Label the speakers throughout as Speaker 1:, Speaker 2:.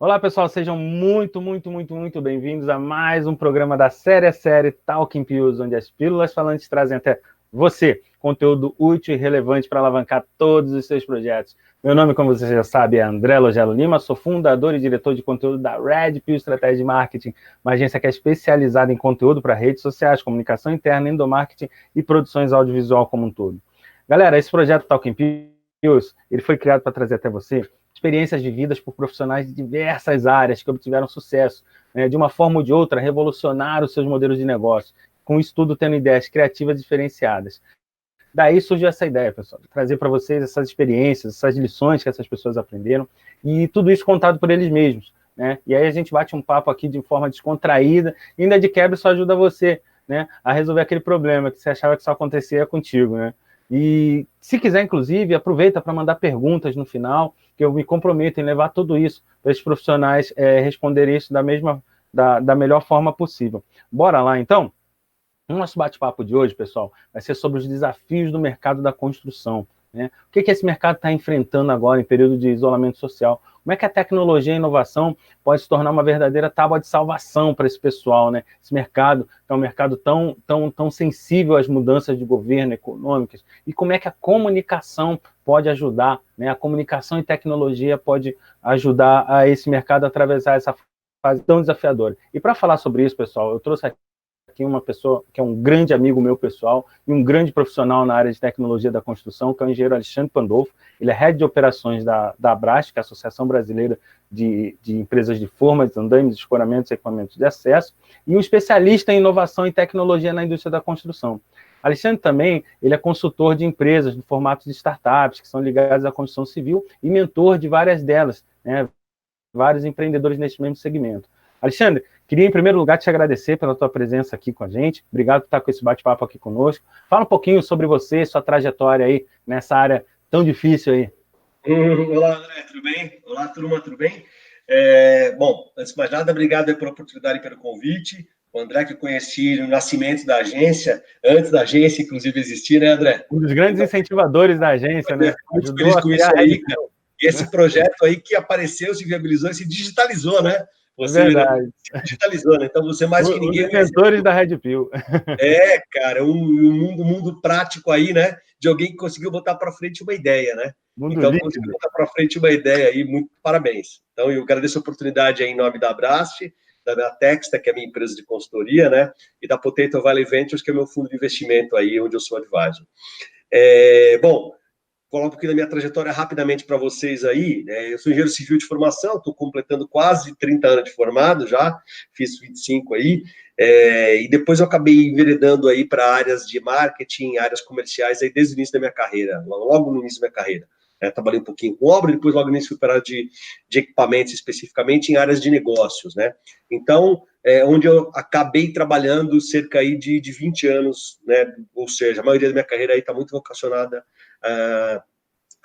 Speaker 1: Olá, pessoal, sejam muito bem-vindos a mais um programa da série Talking Pills, onde as pílulas falantes trazem até você conteúdo útil e relevante para alavancar todos os seus projetos. Meu nome, como você já sabe, é André Logelo Lima, sou fundador e diretor de conteúdo da Red Pill Estratégia de Marketing, uma agência que é especializada em conteúdo para redes sociais, comunicação interna, endomarketing e produções audiovisual como um todo. Galera, esse projeto Talking Pills, ele foi criado para trazer até você experiências vividas por profissionais de diversas áreas que obtiveram sucesso, né, de uma forma ou de outra, revolucionaram os seus modelos de negócio, com isso tudo tendo ideias criativas diferenciadas. Daí surgiu essa ideia, pessoal, de trazer para vocês essas experiências, essas lições que essas pessoas aprenderam, e tudo isso contado por eles mesmos, né? E aí a gente bate um papo aqui de forma descontraída, e ainda de quebra isso ajuda você, né, a resolver aquele problema que você achava que só acontecia contigo, né? E se quiser, inclusive, aproveita para mandar perguntas no final, que eu me comprometo em levar tudo isso para esses profissionais responderem isso da melhor forma possível. Bora lá, então? O nosso bate-papo de hoje, pessoal, vai ser sobre os desafios do mercado da construção, né? O que esse mercado está enfrentando agora em período de isolamento social? Como é que a tecnologia e a inovação pode se tornar uma verdadeira tábua de salvação para esse pessoal, né? Esse mercado é um mercado tão sensível às mudanças de governo, econômicas, e como é que a comunicação pode ajudar, né? A comunicação e tecnologia pode ajudar a esse mercado a atravessar essa fase tão desafiadora. E para falar sobre isso, pessoal, eu trouxe aqui uma pessoa que é um grande amigo meu pessoal e um grande profissional na área de tecnologia da construção, que é o engenheiro Alexandre Pandolfo. Ele é head de operações da Abrast, que é a Associação Brasileira de Empresas de Formas, Andaimes, Escoramentos e Equipamentos de Acesso, e um especialista em inovação e tecnologia na indústria da construção. Alexandre também, ele é consultor de empresas no formato de startups, que são ligadas à construção civil, e mentor de várias delas, né, vários empreendedores neste mesmo segmento. Alexandre, queria em primeiro lugar te agradecer pela tua presença aqui com a gente, obrigado por estar com esse bate-papo aqui conosco. Fala um pouquinho sobre você, sua trajetória aí nessa área tão difícil aí.
Speaker 2: Olá, André, tudo bem? Olá, turma, tudo bem? Bom, antes de mais nada, obrigado pela oportunidade e pelo convite. O André que eu conheci no nascimento da agência, antes da agência, inclusive, existir, né, André?
Speaker 1: Um dos grandes incentivadores da agência, né?
Speaker 2: Muito feliz com isso aí, cara. E esse projeto aí que apareceu, se viabilizou e se digitalizou, né?
Speaker 1: Você, verdade.
Speaker 2: Se digitalizou, né? Então você mais que ninguém...
Speaker 1: Os inventores da Red Pill.
Speaker 2: Cara, um mundo prático aí, né? De alguém que conseguiu botar para frente uma ideia, né? Então, conseguiu botar para frente uma ideia aí, muito parabéns. Então, eu agradeço a oportunidade aí em nome da Abrast, da Texta, que é a minha empresa de consultoria, né? E da Potato Valley Ventures, que é o meu fundo de investimento aí, onde eu sou advisor. Bom, coloco aqui na minha trajetória rapidamente para vocês aí, né? Eu sou engenheiro civil de formação, estou completando quase 30 anos de formado já, fiz 25 aí, e depois eu acabei enveredando aí para áreas de marketing, áreas comerciais, aí desde o início da minha carreira, logo no início da minha carreira. Trabalhei um pouquinho com obra, depois logo no início fui para a área de equipamentos, especificamente em áreas de negócios, né? Então, onde eu acabei trabalhando cerca aí de 20 anos, né? Ou seja, a maioria da minha carreira aí está muito vocacionada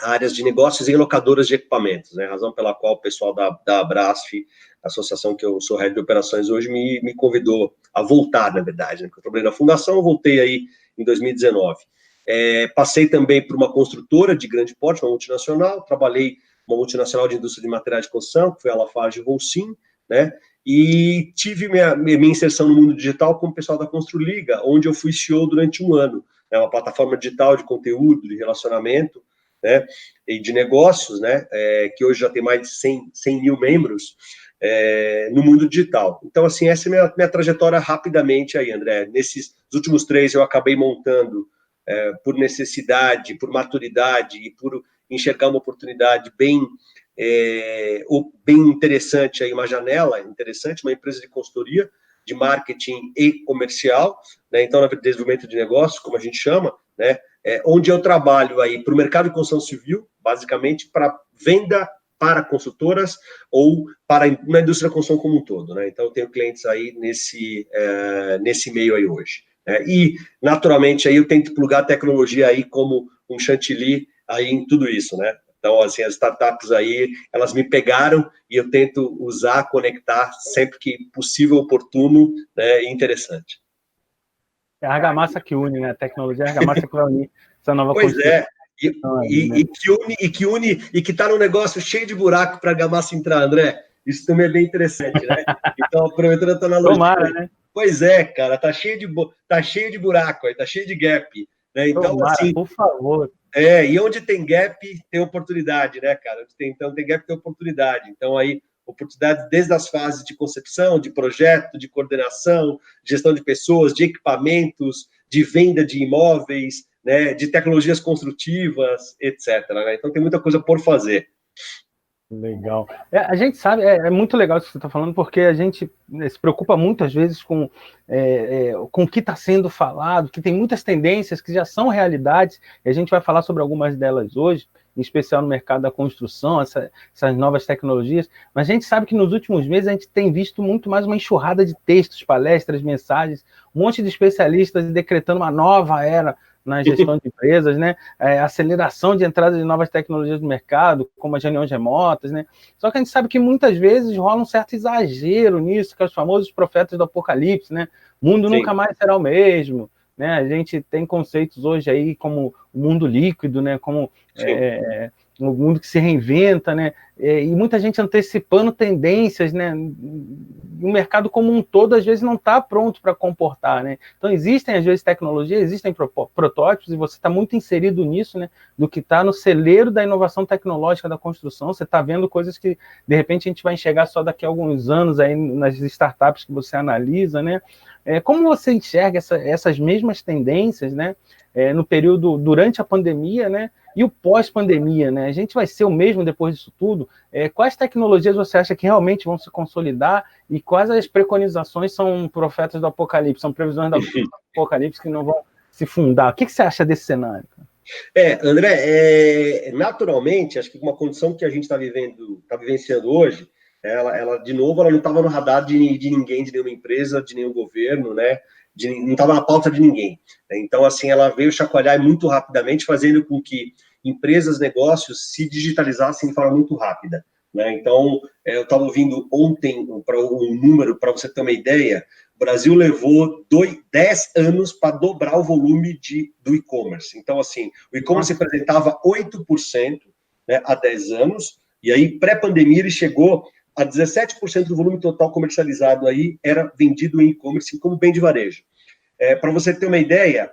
Speaker 2: áreas de negócios e locadoras de equipamentos, né? Razão pela qual o pessoal da Abrast, a associação que eu sou head de operações hoje, me convidou a voltar, na verdade, né? Porque eu trabalhei na fundação, eu voltei aí em 2019. Passei também por uma construtora de grande porte, uma multinacional, trabalhei uma multinacional de indústria de materiais de construção, que foi a Lafarge-Holcim, né? E tive minha inserção no mundo digital com o pessoal da Construliga, onde eu fui CEO durante um ano. É uma plataforma digital de conteúdo, de relacionamento, né, e de negócios, né, que hoje já tem mais de 100 mil membros no mundo digital. Então, assim, essa é a minha trajetória rapidamente aí, André. Nesses últimos 3 eu acabei montando por necessidade, por maturidade e por enxergar uma oportunidade bem interessante aí, uma janela interessante, uma empresa de consultoria, de marketing e comercial, né, então, na desenvolvimento de negócios, como a gente chama, né, onde eu trabalho aí para o mercado de construção civil, basicamente para venda para consultoras ou para a indústria da construção como um todo, né? Então, eu tenho clientes aí nesse meio aí hoje. E, naturalmente, aí eu tento plugar a tecnologia aí como um chantilly aí em tudo isso, né? Então, assim, as startups aí, elas me pegaram e eu tento usar, conectar sempre que possível, oportuno, né, e interessante.
Speaker 1: É a argamassa que une, né? A tecnologia é a argamassa que vai unir essa nova construção.
Speaker 2: Pois é, e que une, e que está num negócio cheio de buraco para a argamassa entrar, André. Isso também é bem interessante, né? Então, aproveitando a tua analogia.
Speaker 1: Tomara, né?
Speaker 2: Pois é, cara, tá cheio de buraco aí, tá cheio de gap, né? Então,
Speaker 1: Tomara,
Speaker 2: assim,
Speaker 1: por favor.
Speaker 2: e onde tem gap, tem oportunidade, né, cara? Então, tem gap, tem oportunidade. Então, aí, oportunidades desde as fases de concepção, de projeto, de coordenação, gestão de pessoas, de equipamentos, de venda de imóveis, né, de tecnologias construtivas, etc. Né? Então, tem muita coisa por fazer.
Speaker 1: Legal. A gente sabe, é muito legal isso que você está falando, porque a gente se preocupa muitas vezes com o que está sendo falado, que tem muitas tendências que já são realidades, e a gente vai falar sobre algumas delas hoje, em especial no mercado da construção, essas novas tecnologias, mas a gente sabe que nos últimos meses a gente tem visto muito mais uma enxurrada de textos, palestras, mensagens, um monte de especialistas decretando uma nova era na gestão de empresas, né? Aceleração de entrada de novas tecnologias no mercado, como as reuniões remotas, né? Só que a gente sabe que muitas vezes rola um certo exagero nisso, que é os famosos profetas do apocalipse, né? O mundo nunca mais será o mesmo, né? A gente tem conceitos hoje aí como o mundo líquido, né? Como o mundo que se reinventa, né? E muita gente antecipando tendências, né? O mercado como um todo, às vezes, não está pronto para comportar, né? Então, existem, às vezes, tecnologias, existem protótipos, e você está muito inserido nisso, né? Do que está no celeiro da inovação tecnológica da construção. Você está vendo coisas que, de repente, a gente vai enxergar só daqui a alguns anos aí nas startups que você analisa, né? Como você enxerga essas mesmas tendências, né? No período durante a pandemia, né? E o pós-pandemia, né? A gente vai ser o mesmo depois disso tudo? Quais tecnologias você acha que realmente vão se consolidar e quais as preconizações são profetas do apocalipse, são previsões do apocalipse que não vão se fundar? O que você acha desse cenário?
Speaker 2: André, naturalmente, acho que uma condição que a gente está vivenciando hoje, ela de novo, ela não estava no radar de ninguém, de nenhuma empresa, de nenhum governo, né? Não estava na pauta de ninguém. Então, assim, ela veio chacoalhar muito rapidamente, fazendo com que empresas, negócios se digitalizassem de forma muito rápida. Né? Então, eu estava ouvindo ontem um número, para você ter uma ideia, o Brasil levou 10 anos para dobrar o volume do e-commerce. Então, assim, o e-commerce representava 8%, né, há 10 anos, e aí, pré-pandemia, ele chegou a 17% do volume total comercializado aí era vendido em e-commerce como bem de varejo. Para você ter uma ideia,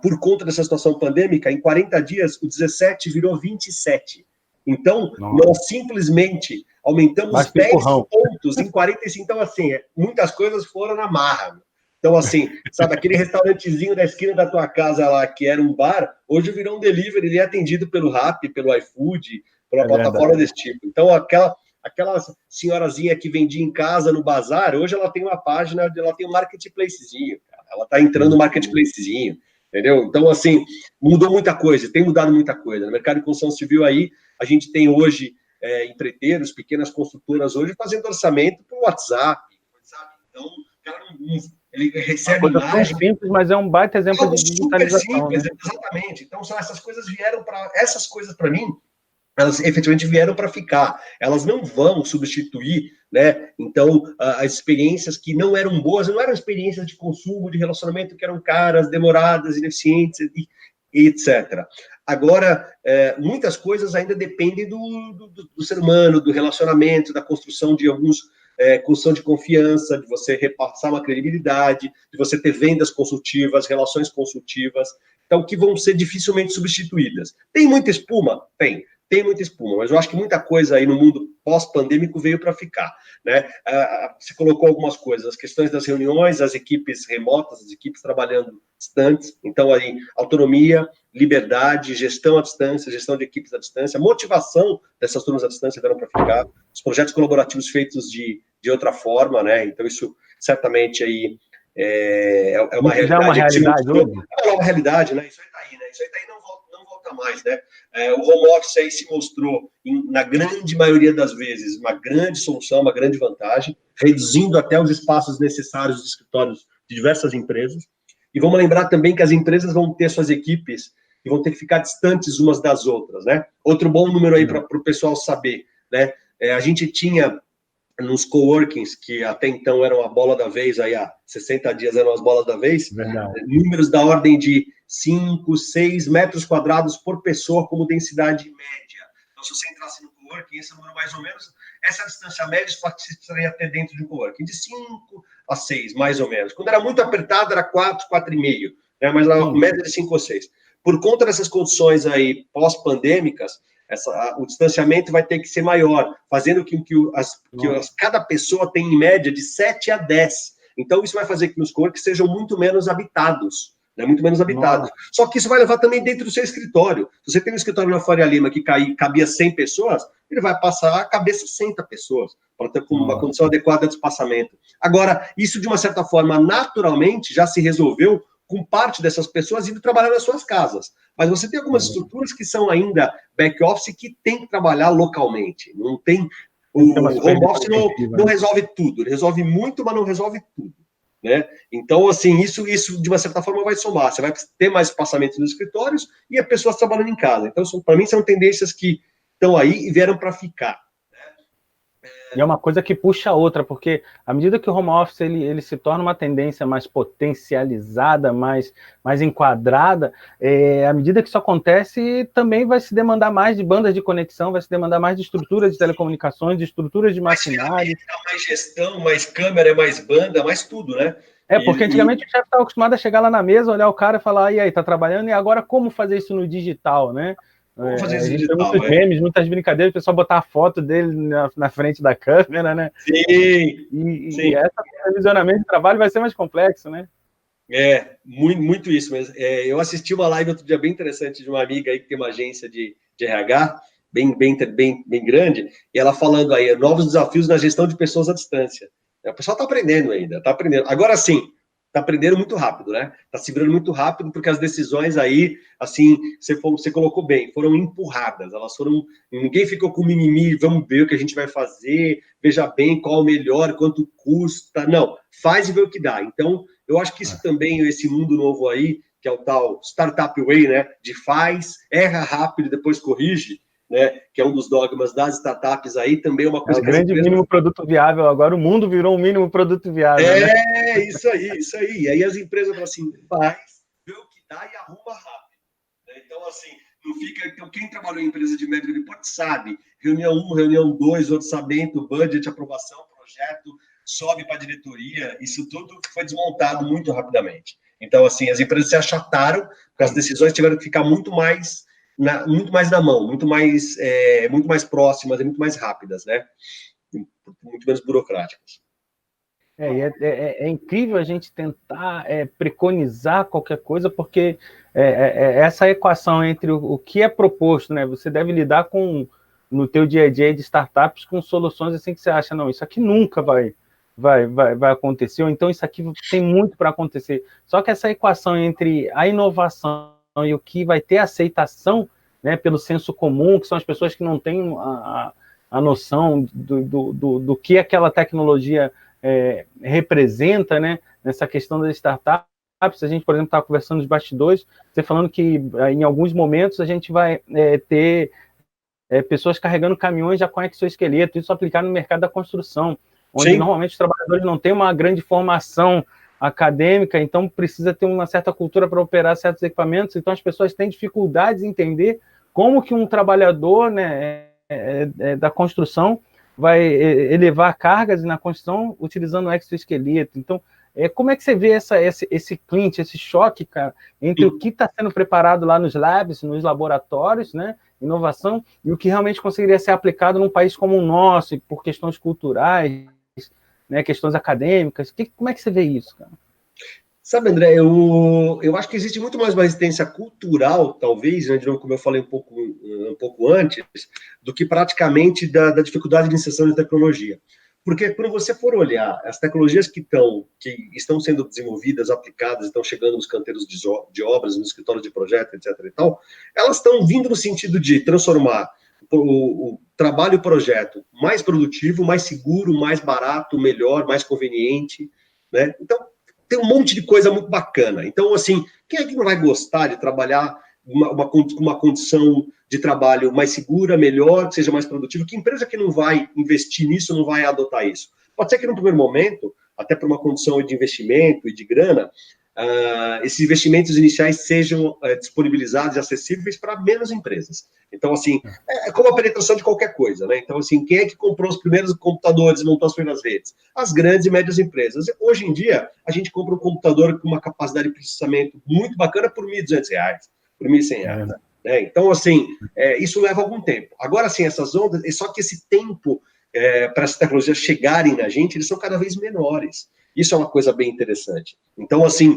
Speaker 2: por conta dessa situação pandêmica, em 40 dias, o 17 virou 27. Então, nós simplesmente aumentamos 10 pontos em 45. Então, assim, muitas coisas foram na marra. Então, assim, sabe, aquele restaurantezinho da esquina da tua casa lá, que era um bar, hoje virou um delivery, ele é atendido pelo Rappi, pelo iFood, pela plataforma desse tipo. Então, aquela senhorazinha que vendia em casa no bazar, hoje ela tem uma página, ela tem um marketplacezinho, cara. Ela está entrando no marketplacezinho, entendeu? Então, assim, mudou muita coisa, tem mudado muita coisa. No mercado de construção civil aí, a gente tem hoje empreiteiros, pequenas construtoras hoje fazendo orçamento por WhatsApp, sabe? Então, ele recebe imagem.
Speaker 1: Tão simples, mas é um baita exemplo de digitalização.
Speaker 2: Super simples, né? Exatamente. Então, essas coisas para mim, elas efetivamente vieram para ficar. Elas não vão substituir, né? Então, as experiências que não eram boas, não eram experiências de consumo, de relacionamento que eram caras, demoradas, ineficientes, e etc. Agora, muitas coisas ainda dependem do ser humano, do relacionamento, da construção de construção de confiança, de você repassar uma credibilidade, de você ter vendas consultivas, relações consultivas, então, que vão ser dificilmente substituídas. Tem muita espuma? Tem muita espuma, mas eu acho que muita coisa aí no mundo pós-pandêmico veio para ficar, né? Você colocou algumas coisas, as questões das reuniões, as equipes remotas, as equipes trabalhando distantes, então aí autonomia, liberdade, gestão à distância, gestão de equipes à distância, motivação dessas turmas à distância vieram para ficar, os projetos colaborativos feitos de outra forma, né? Então isso certamente aí é uma realidade.
Speaker 1: É uma realidade hoje?
Speaker 2: É uma realidade, né? Isso aí está aí, né? Isso aí está aí, não volta mais, né? O home office aí se mostrou, na grande maioria das vezes, uma grande solução, uma grande vantagem, reduzindo até os espaços necessários de escritórios de diversas empresas. E vamos lembrar também que as empresas vão ter suas equipes e vão ter que ficar distantes umas das outras, né? Outro bom número aí para o pessoal saber, né? A gente tinha nos coworkings, que até então eram a bola da vez, aí há 60 dias eram as bolas da vez, números da ordem de 5, 6 metros quadrados por pessoa como densidade média. Então, se você entrasse no coworking, esse número mais ou menos, essa distância média você precisaria ter dentro de um coworking, de 5 a 6, mais ou menos. Quando era muito apertado, era 4, 4,5, né? Mas a média de 5 ou 6. Por conta dessas condições aí pós-pandêmicas, o distanciamento vai ter que ser maior, fazendo que cada pessoa tenha, em média, de 7 a 10. Então, isso vai fazer que os coworks sejam muito menos habitados, né? Muito menos habitados. Só que isso vai levar também dentro do seu escritório. Se você tem um escritório na Faria Lima que cabia 100 pessoas, ele vai passar a caber 60 pessoas, para ter uma condição adequada de espaçamento. Agora, isso, de uma certa forma, naturalmente, já se resolveu com parte dessas pessoas indo trabalhar nas suas casas. Mas você tem algumas estruturas que são ainda back-office que tem que trabalhar localmente. Não tem... O home office não resolve tudo. Ele resolve muito, mas não resolve tudo, né? Então, assim, isso, de uma certa forma, vai somar. Você vai ter mais espaçamento nos escritórios e as pessoas trabalhando em casa. Então, para mim, são tendências que estão aí e vieram para ficar.
Speaker 1: E é uma coisa que puxa a outra, porque à medida que o home office ele se torna uma tendência mais potencializada, mais enquadrada, à medida que isso acontece, também vai se demandar mais de bandas de conexão, vai se demandar mais de estruturas de telecomunicações, de estruturas de maquinário.
Speaker 2: Mais gestão, mais câmera, mais banda, mais tudo, né?
Speaker 1: Porque antigamente o chefe estava acostumado a chegar lá na mesa, olhar o cara e falar, e aí, tá trabalhando? E agora como fazer isso no digital, né?
Speaker 2: Vamos fazer isso digital,
Speaker 1: muitos memes, muitas brincadeiras, o pessoal botar a foto dele na frente da câmera, né?
Speaker 2: Sim.
Speaker 1: E esse visionamento de trabalho vai ser mais complexo, né?
Speaker 2: Muito isso mesmo. Eu assisti uma live outro dia bem interessante de uma amiga aí que tem uma agência de RH bem grande, e ela falando aí, novos desafios na gestão de pessoas à distância. O pessoal está aprendendo ainda, está aprendendo. Agora sim, está aprendendo muito rápido, né? Está se virando muito rápido, porque as decisões aí, assim, você colocou bem, foram empurradas, ninguém ficou com mimimi, vamos ver o que a gente vai fazer, veja bem qual o melhor, quanto custa, não, faz e vê o que dá. Então, eu acho que isso também, esse mundo novo aí, que é o tal Startup Way, né, de faz, erra rápido e depois corrige, né, que é um dos dogmas das startups aí, também é uma coisa
Speaker 1: que o grande mínimo produto viável, agora o mundo virou um mínimo produto viável.
Speaker 2: Né? Isso aí. E aí as empresas falam assim, faz, vê o que dá e arruma rápido. Né? Então, assim, não fica... Então, quem trabalhou em empresa de médio porte sabe, reunião 1, reunião 2, orçamento, budget, aprovação, projeto, sobe para a diretoria, isso tudo foi desmontado muito rapidamente. Então, assim, as empresas se achataram, porque as decisões tiveram que ficar muito mais na mão, muito mais próximas e muito mais rápidas, né? Muito menos burocráticas.
Speaker 1: É incrível a gente tentar preconizar qualquer coisa, porque essa equação entre o que é proposto, né? Você deve lidar no teu dia a dia de startups com soluções assim que você acha, não, isso aqui nunca vai acontecer, ou então isso aqui tem muito para acontecer. Só que essa equação entre a inovação e o que vai ter aceitação, né, pelo senso comum, que são as pessoas que não têm a noção do que aquela tecnologia representa, né, nessa questão das startups. A gente, por exemplo, estava conversando nos bastidores, você falando que em alguns momentos a gente vai ter pessoas carregando caminhões já com exoesqueleto, isso aplicado no mercado da construção, onde normalmente os trabalhadores não têm uma grande formação acadêmica, então precisa ter uma certa cultura para operar certos equipamentos, então as pessoas têm dificuldades em entender como que um trabalhador, né, da construção vai elevar cargas na construção utilizando o exoesqueleto. Então, como é que você vê esse clinch, esse choque, cara, entre o que está sendo preparado lá nos labs, nos laboratórios, né, inovação, e o que realmente conseguiria ser aplicado num país como o nosso, por questões culturais, né, questões acadêmicas? Como é que você vê isso, cara?
Speaker 2: Sabe, André, eu acho que existe muito mais uma resistência cultural, talvez, né, de novo, como eu falei um pouco antes, do que praticamente da dificuldade de inserção de tecnologia. Porque quando você for olhar as tecnologias que estão sendo desenvolvidas, aplicadas, estão chegando nos canteiros de obras, no escritório de projeto, etc. e tal, elas estão vindo no sentido de transformar o trabalho e o projeto mais produtivo, mais seguro, mais barato, melhor, mais conveniente, né? Então, tem um monte de coisa muito bacana. Então, assim, quem é que não vai gostar de trabalhar uma condição de trabalho mais segura, melhor, que seja mais produtiva? Que empresa que não vai investir nisso, não vai adotar isso? Pode ser que no primeiro momento, até por uma condição de investimento e de grana, esses investimentos iniciais sejam disponibilizados e acessíveis para menos empresas. Então, assim, é como a penetração de qualquer coisa, né? Então, assim, quem é que comprou os primeiros computadores e montou as primeiras redes? As grandes e médias empresas. Hoje em dia, a gente compra um computador com uma capacidade de processamento muito bacana por R$ 1.200, por R$ 1.100. Né? Então, assim, isso leva algum tempo. Agora, assim, essas ondas, só que esse tempo para essas tecnologias chegarem na gente, eles são cada vez menores. Isso é uma coisa bem interessante. Então, assim,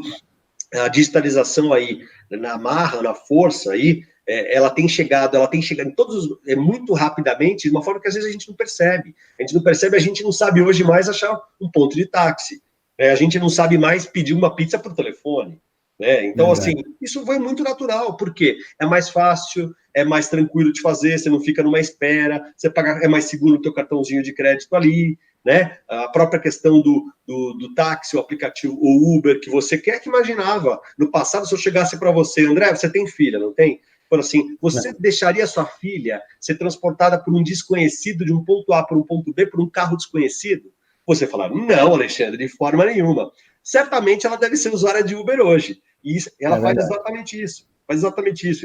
Speaker 2: a digitalização aí, na marra, na força aí, ela tem chegado em todos, muito rapidamente, de uma forma que às vezes a gente não percebe. A gente não sabe hoje mais achar um ponto de táxi. A gente não sabe mais pedir uma pizza por telefone. Então, assim, isso foi muito natural, porque é mais fácil, é mais tranquilo de fazer, você não fica numa espera, você paga, é mais seguro o teu cartãozinho de crédito ali, né? A própria questão do táxi, o aplicativo, o Uber, que você quer que imaginava. No passado, se eu chegasse para você, André, você tem filha, não tem? Falou assim, você deixaria sua filha ser transportada por um desconhecido de um ponto A para um ponto B por um carro desconhecido? Você falar, não, Alexandre, de forma nenhuma. Certamente ela deve ser usuária de Uber hoje. E ela faz exatamente isso.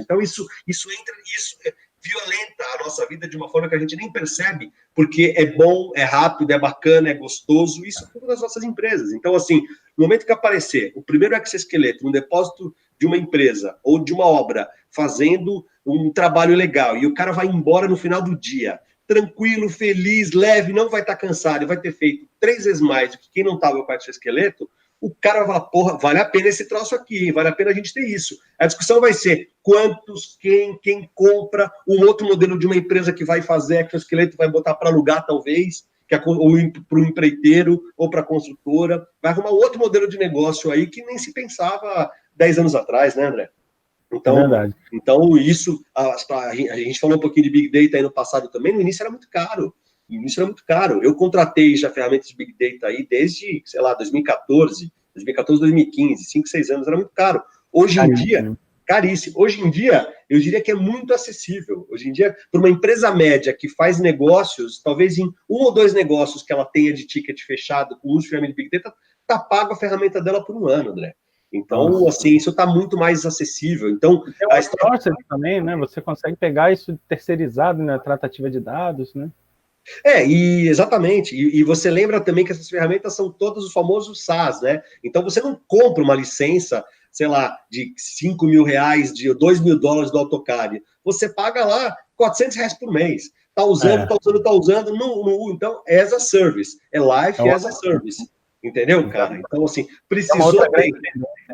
Speaker 2: Então, isso violenta a nossa vida de uma forma que a gente nem percebe, porque é bom, é rápido, é bacana, é gostoso, isso é tudo das nossas empresas. Então, assim, no momento que aparecer o primeiro exoesqueleto no depósito de uma empresa ou de uma obra, fazendo um trabalho legal, e o cara vai embora no final do dia, tranquilo, feliz, leve, não vai estar cansado, e vai ter feito 3 vezes mais do que quem não estava com o exoesqueleto, o cara vai falar, porra, vale a pena esse troço aqui, vale a pena a gente ter isso. A discussão vai ser quantos, quem compra um outro modelo de uma empresa que vai fazer exoesqueleto, vai botar para alugar, talvez, ou para o empreiteiro, ou para a construtora, vai arrumar outro modelo de negócio aí que nem se pensava 10 anos atrás, né, André? Então isso, a gente falou um pouquinho de Big Data aí no passado também, no início era muito caro. Eu contratei já ferramentas de Big Data aí desde, sei lá, 2014, 2015, 5, 6 anos, era muito caro. Hoje em dia, caríssimo. Hoje em dia, eu diria que é muito acessível. Hoje em dia, para uma empresa média que faz negócios, talvez em 1 ou 2 negócios que ela tenha de ticket fechado com uso de ferramenta de Big Data, tá pago a ferramenta dela por 1 ano, André. Então, assim, isso está muito mais acessível. Então,
Speaker 1: tem a história também, né? Você consegue pegar isso terceirizado na tratativa de dados, né?
Speaker 2: Exatamente. E você lembra também que essas ferramentas são todos os famosos SaaS, né? Então, você não compra uma licença, sei lá, de R$5.000, de $2.000 do AutoCAD. Você paga lá R$400 por mês. Tá usando. Então, as a service. É life as a service. Entendeu, cara? Então, assim, precisou ter...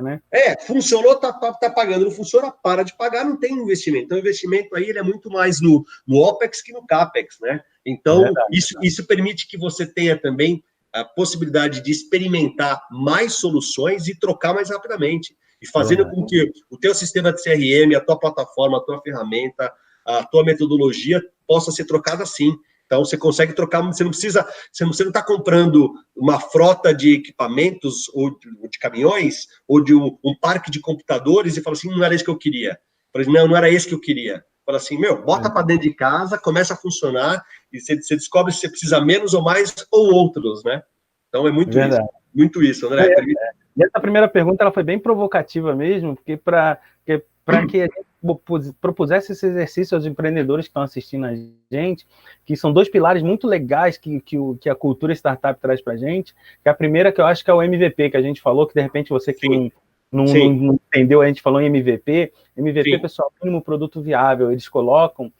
Speaker 2: Né? Funcionou, tá pagando. Não funciona, para de pagar, não tem investimento. Então, o investimento aí ele é muito mais no OPEX que no CAPEX, né? Então, isso permite que você tenha também a possibilidade de experimentar mais soluções e trocar mais rapidamente. E fazendo com que o teu sistema de CRM, a tua plataforma, a tua ferramenta, a tua metodologia possa ser trocada assim. Então, você consegue trocar, você não está comprando uma frota de equipamentos ou de caminhões ou de um parque de computadores e fala assim, não era isso que eu queria. Não era esse que eu queria. Fala assim, bota para dentro de casa, começa a funcionar e você descobre se você precisa menos ou mais ou outros, né? Então, é muito isso, André.
Speaker 1: E essa primeira pergunta ela foi bem provocativa mesmo, porque para que a gente propusesse esse exercício aos empreendedores que estão assistindo a gente, que são 2 pilares muito legais que a cultura startup traz para a gente, que a primeira que eu acho que é o MVP, que a gente falou, que de repente você que não entendeu, a gente falou em MVP, pessoal, mínimo produto viável, eles colocam,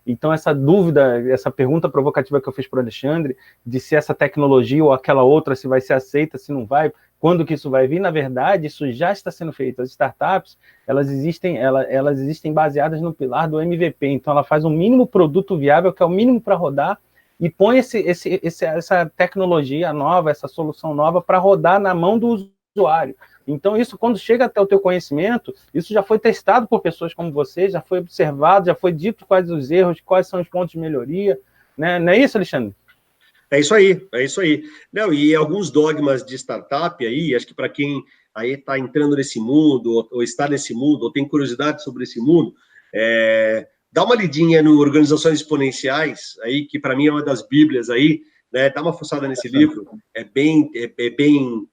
Speaker 1: então essa dúvida, essa pergunta provocativa que eu fiz para o Alexandre, de se essa tecnologia ou aquela outra, se vai ser aceita, se não vai, quando que isso vai vir, na verdade, isso já está sendo feito. As startups, elas existem baseadas no pilar do MVP, então ela faz um mínimo produto viável, que é o mínimo para rodar, e põe essa tecnologia nova, essa solução nova para rodar na mão do usuário. Então, isso, quando chega até o teu conhecimento, isso já foi testado por pessoas como você, já foi observado, já foi dito quais os erros, quais são os pontos de melhoria, né? Não é isso, Alexandre?
Speaker 2: É isso aí. Não, e alguns dogmas de startup aí, acho que para quem aí está entrando nesse mundo, ou está nesse mundo, ou tem curiosidade sobre esse mundo, dá uma lidinha no Organizações Exponenciais, aí, que para mim é uma das bíblias aí, né? Dá uma fuçada nesse livro, é bem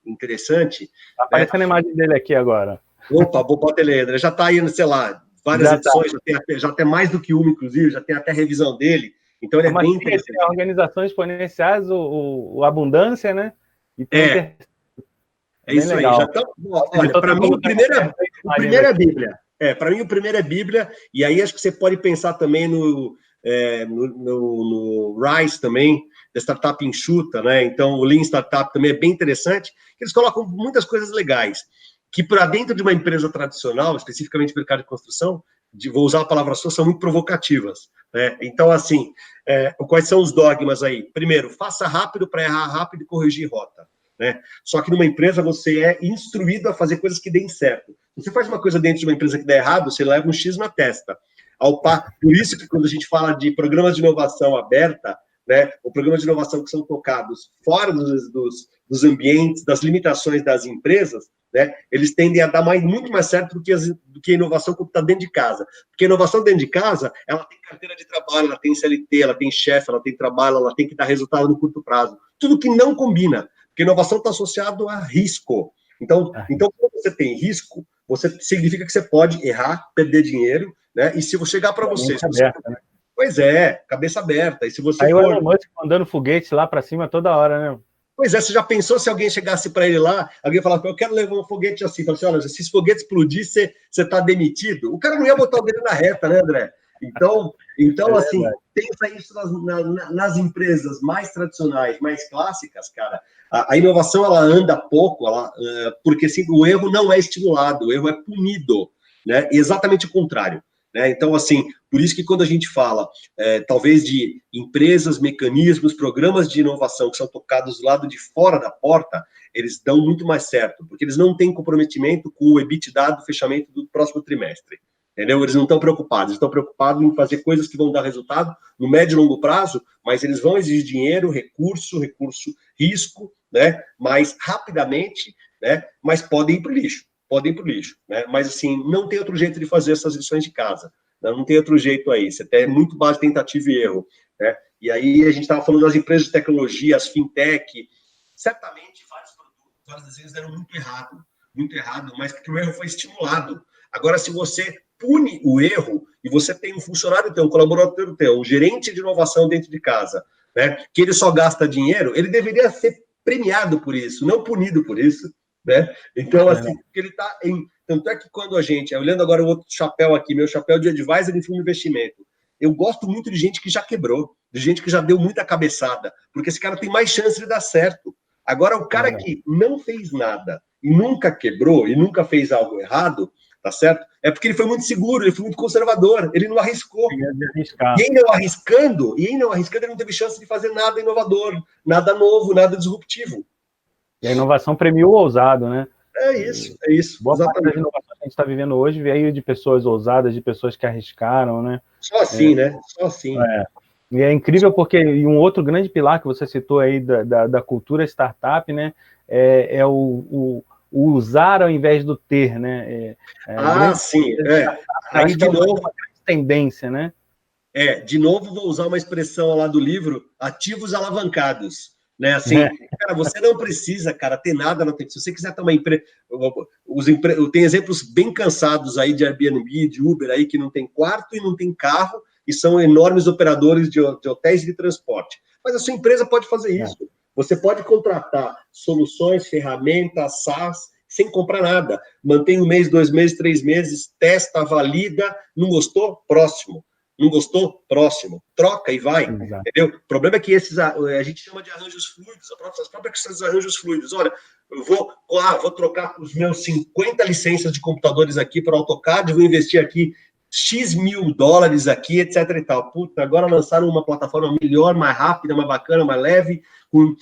Speaker 2: interessante.
Speaker 1: Tá aparecendo a imagem dele aqui agora.
Speaker 2: Opa, vou botar ele, André. Já está aí, sei lá, várias edições, já tem mais do que uma, inclusive, já tem até revisão dele. Então, ele é bem interessante.
Speaker 1: Tem organizações exponenciais, o Abundância, né? E tem
Speaker 2: é isso
Speaker 1: legal.
Speaker 2: aí. Olha, para mim, o primeiro é a Bíblia. Para mim, o primeiro é a Bíblia. E aí, acho que você pode pensar também no Rise também, da Startup Enxuta, né? Então, o Lean Startup também é bem interessante. Eles colocam muitas coisas legais, que para dentro de uma empresa tradicional, especificamente no mercado de construção, vou usar a palavra sua, são muito provocativas, né? Então, assim, quais são os dogmas aí? Primeiro, faça rápido para errar rápido e corrigir rota, né? Só que numa empresa você é instruído a fazer coisas que deem certo. Se você faz uma coisa dentro de uma empresa que der errado, você leva um X na testa. Por isso que quando a gente fala de programas de inovação aberta, né, ou programas de inovação que são tocados fora dos ambientes, das limitações das empresas, né, eles tendem a dar muito mais certo do que a inovação que está dentro de casa. Porque a inovação dentro de casa, ela tem carteira de trabalho, ela tem CLT, ela tem chefe, ela tem trabalho, ela tem que dar resultado no curto prazo. Tudo que não combina, porque inovação está associado a risco. Então, quando você tem risco, significa que você pode errar, perder dinheiro, né? E se eu chegar para você...
Speaker 1: Aberta, né?
Speaker 2: Pois é, cabeça aberta. E se você
Speaker 1: aí o Elon Musk mandando foguete lá para cima toda hora, né?
Speaker 2: Pois é, você já pensou se alguém chegasse para ele lá, alguém falasse, eu quero levar um foguete assim, falasse, olha, se esse foguete explodir, você está demitido? O cara não ia botar o dedo na reta, né, André? Então assim, pensa isso nas empresas mais tradicionais, mais clássicas, cara. A inovação, ela anda pouco, porque assim, o erro não é estimulado, o erro é punido, né? E exatamente o contrário. Né? Então, assim, por isso que quando a gente fala, talvez, de empresas, mecanismos, programas de inovação que são tocados do lado de fora da porta, eles dão muito mais certo, porque eles não têm comprometimento com o EBITDA do fechamento do próximo trimestre. Entendeu? Eles não estão preocupados, estão preocupados em fazer coisas que vão dar resultado no médio e longo prazo, mas eles vão exigir dinheiro, recurso, risco, né? Mais rapidamente, né? Mas podem ir para o lixo. Né? Mas, assim, não tem outro jeito de fazer essas lições de casa. Não tem outro jeito aí. Você tem muito base de tentativa e erro. Né? E aí a gente estava falando das empresas de tecnologia, as fintech. Certamente, vários produtos, várias vezes deram muito errado, mas porque o erro foi estimulado. Agora, se você pune o erro e você tem um funcionário teu, um colaborador teu, um gerente de inovação dentro de casa, né, que ele só gasta dinheiro, ele deveria ser premiado por isso, não punido por isso. Né? Então, assim, ele está em... Tanto é que quando a gente... Olhando agora o outro chapéu aqui, meu chapéu de advisor de fundo de investimento, eu gosto muito de gente que já quebrou, de gente que já deu muita cabeçada, porque esse cara tem mais chance de dar certo. Agora, o cara que não fez nada e nunca quebrou e nunca fez algo errado, tá certo? É porque ele foi muito seguro, ele foi muito conservador, ele não arriscou. E em não arriscando, ele não teve chance de fazer nada inovador, nada novo, nada disruptivo.
Speaker 1: E a inovação premia o ousado, né?
Speaker 2: É isso.
Speaker 1: Boa parte das inovações que a gente está vivendo hoje veio de pessoas ousadas, de pessoas que arriscaram, né?
Speaker 2: Só assim, né? Só assim.
Speaker 1: E é incrível porque um outro grande pilar que você citou aí da cultura startup, né? É o usar ao invés do ter, né?
Speaker 2: Sim. Aí, de novo...
Speaker 1: Uma grande tendência, né?
Speaker 2: De novo, vou usar uma expressão lá do livro, ativos alavancados. Né? Assim, cara, você não precisa, cara, ter nada na Se você quiser ter uma empresa... Tem exemplos bem cansados aí de Airbnb, de Uber aí, que não tem quarto e não tem carro, e são enormes operadores de hotéis de transporte. Mas a sua empresa pode fazer isso. Você pode contratar soluções, ferramentas, SaaS, sem comprar nada. Mantém 1 mês, 2 meses, 3 meses, testa, valida, não gostou? Próximo. Não gostou? Próximo. Troca e vai. Exato. Entendeu? O problema é que a gente chama de arranjos fluidos, as próprias questões dos arranjos fluidos. Olha, eu vou trocar os meus 50 licenças de computadores aqui para AutoCAD, vou investir aqui X mil dólares aqui, etc e tal. Puta, agora lançaram uma plataforma melhor, mais rápida, mais bacana, mais leve, com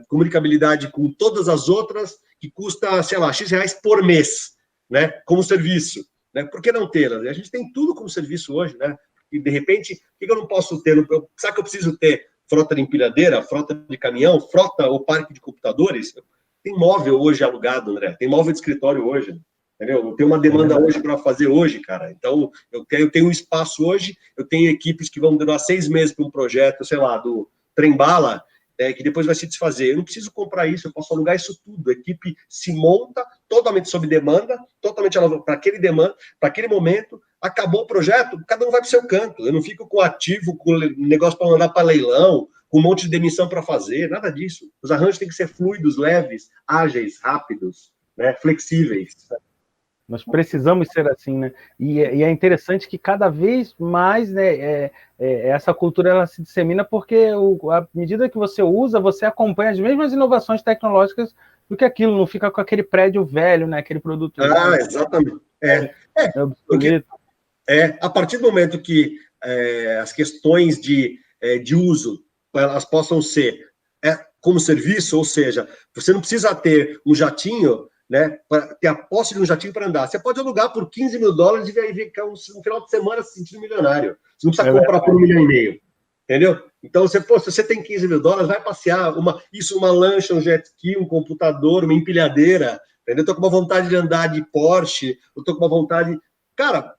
Speaker 2: comunicabilidade com todas as outras, que custa, sei lá, X reais por mês, né? Como serviço. Né? Por que não tê-las? A gente tem tudo como serviço hoje, né? E, de repente, por que eu não posso ter? Sabe que eu preciso ter frota de empilhadeira, frota de caminhão, frota ou parque de computadores? Tem móvel hoje alugado, André. Tem móvel de escritório hoje. Entendeu? Eu tenho uma demanda hoje para fazer hoje, cara. Então, eu tenho um espaço hoje, eu tenho equipes que vão durar 6 meses para um projeto, sei lá, do trem-bala, que depois vai se desfazer. Eu não preciso comprar isso, eu posso alugar isso tudo. A equipe se monta totalmente sob demanda, totalmente para aquele momento, acabou o projeto, cada um vai para o seu canto. Eu não fico com ativo, com negócio para mandar para leilão, com um monte de demissão para fazer, nada disso. Os arranjos têm que ser fluidos, leves, ágeis, rápidos, né, flexíveis.
Speaker 1: Nós precisamos ser assim, né? E é interessante que cada vez mais, né, essa cultura ela se dissemina porque à medida que você usa, você acompanha as mesmas inovações tecnológicas do que aquilo, não fica com aquele prédio velho, né? Aquele produto velho.
Speaker 2: Exatamente. A partir do momento que as questões de uso elas possam ser como serviço, ou seja, você não precisa ter um jatinho, né, para ter a posse de um jatinho para andar. Você pode alugar por $15 mil e ficar um final de semana se sentindo milionário. Você não precisa comprar por $1,5 milhão. Entendeu? Então, se você tem $15 mil, vai passear, uma lancha, um jet ski, um computador, uma empilhadeira, entendeu? Eu tô com uma vontade de andar de Porsche, eu tô com uma vontade... Cara,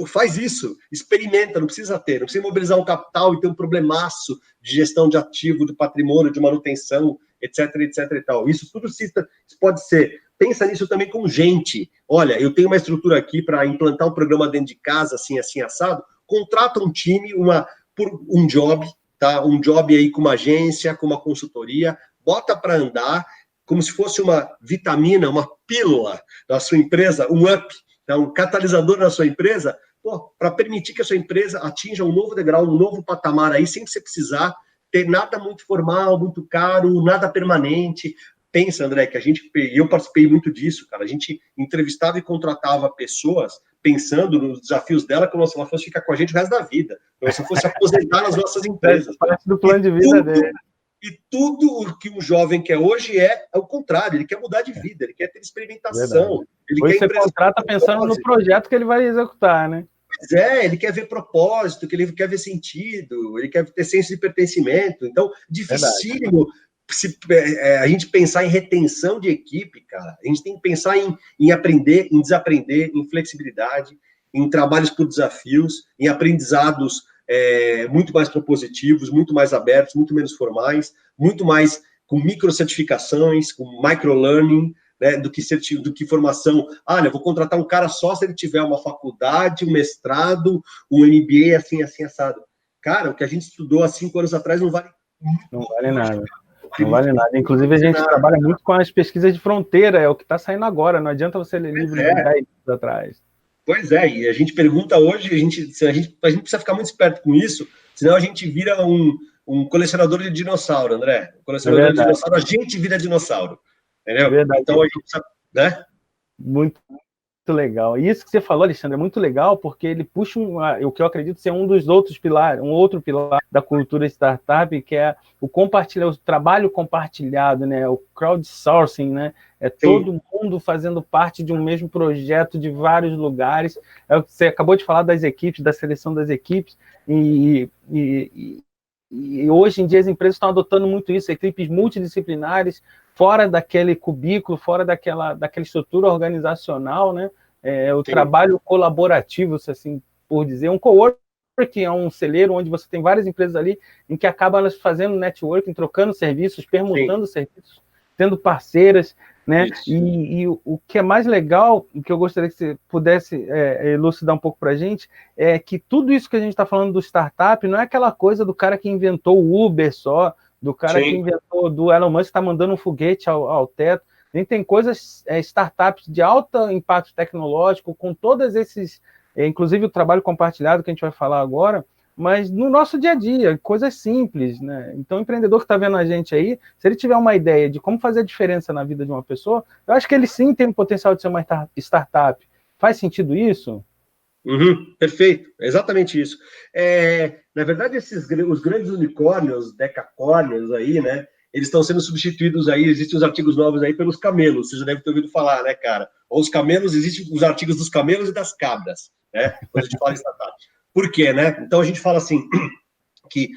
Speaker 2: faz isso, experimenta, não precisa mobilizar um capital e ter um problemaço de gestão de ativo, de patrimônio, de manutenção, etc e tal. Isso tudo pode ser. Pensa nisso também com gente. Olha, eu tenho uma estrutura aqui para implantar um programa dentro de casa, assim, assado. Contrata um time, por um job, tá? Um job aí com uma agência, com uma consultoria, bota para andar, como se fosse uma vitamina, uma pílula da sua empresa, um up, tá? Um catalisador na sua empresa, para permitir que a sua empresa atinja um novo degrau, um novo patamar aí, sem você precisar ter nada muito formal, muito caro, nada permanente. Pensa, André, que eu participei muito disso, cara. A gente entrevistava e contratava pessoas pensando nos desafios dela como se ela fosse ficar com a gente o resto da vida, como se fosse aposentar nas nossas empresas.
Speaker 1: Parte do plano de vida dele.
Speaker 2: E tudo o que um jovem quer hoje é o contrário, ele quer mudar de vida, ele quer ter experimentação.
Speaker 1: Hoje você contrata pensando no projeto que ele vai executar, né?
Speaker 2: Pois ele quer ver propósito, ele quer ver sentido, ele quer ter senso de pertencimento. Então, dificílimo a gente pensar em retenção de equipe, cara. A gente tem que pensar em aprender, em desaprender, em flexibilidade, em trabalhos por desafios, em aprendizados muito mais propositivos, muito mais abertos, muito menos formais, muito mais com microcertificações, com microlearning, né, do que formação. Eu vou contratar um cara só se ele tiver uma faculdade, um mestrado, um MBA, assim, assado. Cara, o que a gente estudou há 5 anos atrás não vale
Speaker 1: nada. Não vale nada. Inclusive, a gente trabalha muito com as pesquisas de fronteira, é o que está saindo agora. Não adianta você ler livro de 10 anos atrás.
Speaker 2: Pois e a gente pergunta hoje, a gente precisa ficar muito esperto com isso, senão a gente vira um colecionador de dinossauro, André. Um colecionador de dinossauro, a gente vira dinossauro. Entendeu? Então a gente precisa, né?
Speaker 1: Muito legal. E isso que você falou, Alexandre, é muito legal, porque ele puxa o que eu acredito ser um outro pilar da cultura startup, que é o trabalho compartilhado, né? O crowdsourcing, né? Todo mundo fazendo parte de um mesmo projeto de vários lugares. É o que você acabou de falar das equipes, da seleção das equipes, e hoje em dia as empresas estão adotando muito isso, equipes multidisciplinares, fora daquele cubículo, fora daquela estrutura organizacional, né? O trabalho colaborativo, se assim por dizer, um coworking é um celeiro onde você tem várias empresas ali, em que acabam elas fazendo networking, trocando serviços, permutando serviços, tendo parceiras, né? E o que é mais legal, o que eu gostaria que você pudesse elucidar um pouco para a gente, é que tudo isso que a gente está falando do startup não é aquela coisa do cara que inventou o Uber só, do cara que inventou, do Elon Musk, está mandando um foguete ao teto. A gente tem coisas, startups de alto impacto tecnológico, com todos esses, inclusive o trabalho compartilhado que a gente vai falar agora, mas no nosso dia a dia, coisas simples, né? Então, o empreendedor que está vendo a gente aí, se ele tiver uma ideia de como fazer a diferença na vida de uma pessoa, eu acho que ele sim tem o potencial de ser uma startup. Faz sentido isso?
Speaker 2: Perfeito, exatamente isso. Na verdade, os grandes unicórnios, decacórnios aí, né? Eles estão sendo substituídos aí, existem os artigos novos aí pelos camelos, você já deve ter ouvido falar, né, cara? Ou os camelos, existem os artigos dos camelos e das cabras, né? Quando a gente fala em startup. Por quê, né? Então a gente fala assim, que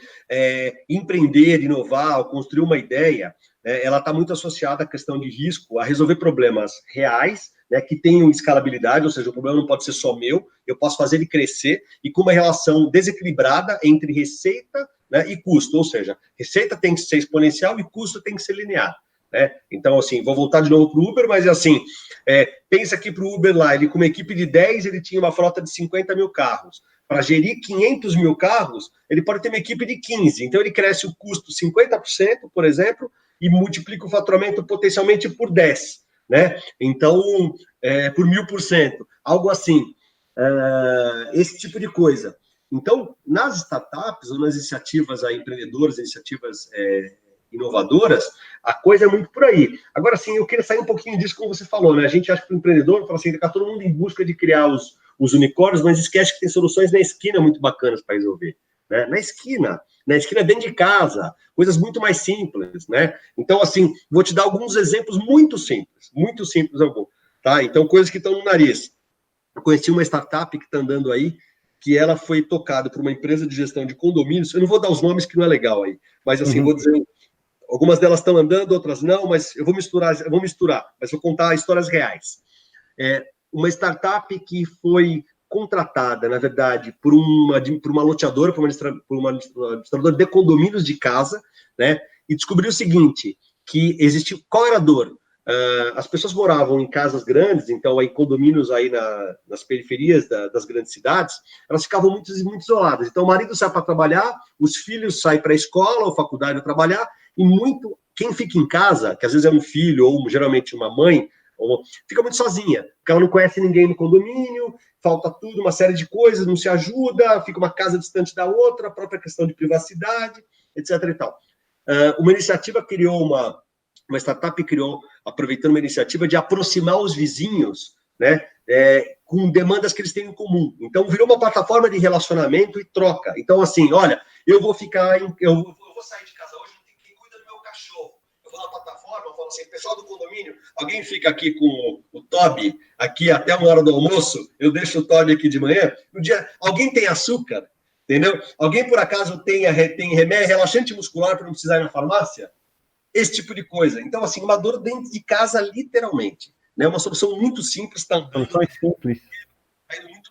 Speaker 2: empreender, inovar, construir uma ideia, ela está muito associada à questão de risco, a resolver problemas reais, né, que tenham escalabilidade, ou seja, o problema não pode ser só meu, eu posso fazer ele crescer, e com uma relação desequilibrada entre receita, né, e custo, ou seja, receita tem que ser exponencial e custo tem que ser linear. Né? Então, assim, vou voltar de novo para o Uber, mas assim, pensa aqui para o Uber lá, ele com uma equipe de 10, ele tinha uma frota de 50 mil carros. Para gerir 500 mil carros, ele pode ter uma equipe de 15. Então, ele cresce o custo 50%, por exemplo, e multiplica o faturamento potencialmente por 10. Né? Então, por 1000%, algo assim. Esse tipo de coisa. Então, nas startups ou nas iniciativas empreendedoras, iniciativas inovadoras, a coisa é muito por aí. Agora, sim, eu queria sair um pouquinho disso, como você falou, né? A gente acha que o empreendedor fala assim, está todo mundo em busca de criar os unicórnios, mas esquece que tem soluções na esquina muito bacanas para resolver. Né? Na esquina dentro de casa, coisas muito mais simples, né? Então, assim, vou te dar alguns exemplos muito simples algum, tá? Então, coisas que estão no nariz. Eu conheci uma startup que está andando aí, que ela foi tocada por uma empresa de gestão de condomínios. Eu não vou dar os nomes, que não é legal aí, mas assim, vou dizer, algumas delas estão andando, outras não, mas eu vou misturar, mas vou contar histórias reais. Uma startup que foi contratada, na verdade, por uma loteadora, por uma administradora de condomínios de casa, né? E descobriu o seguinte, que existiu, qual era a dor? As pessoas moravam em casas grandes, então em condomínios aí nas periferias das grandes cidades, elas ficavam muito isoladas. Então o marido sai para trabalhar, os filhos saem para a escola ou faculdade para trabalhar, e quem fica em casa, que às vezes é um filho ou geralmente uma mãe, fica muito sozinha, porque ela não conhece ninguém no condomínio, falta tudo, uma série de coisas, não se ajuda, fica uma casa distante da outra, a própria questão de privacidade, etc. e tal. Uma iniciativa criou uma startup criou, aproveitando uma iniciativa de aproximar os vizinhos, né, com demandas que eles têm em comum. Então, virou uma plataforma de relacionamento e troca. Então, assim, olha, eu vou sair de casa hoje, não tem quem cuida do meu cachorro. Eu vou na plataforma, eu falo assim, pessoal do condomínio, alguém fica aqui com o Toby, aqui até uma hora do almoço, eu deixo o Toby aqui de manhã, alguém tem açúcar, entendeu? Alguém, por acaso, tem remédio relaxante muscular para não precisar ir na farmácia? Esse tipo de coisa. Então, assim, uma dor dentro de casa, literalmente. Né? Uma solução muito simples, tá indo muito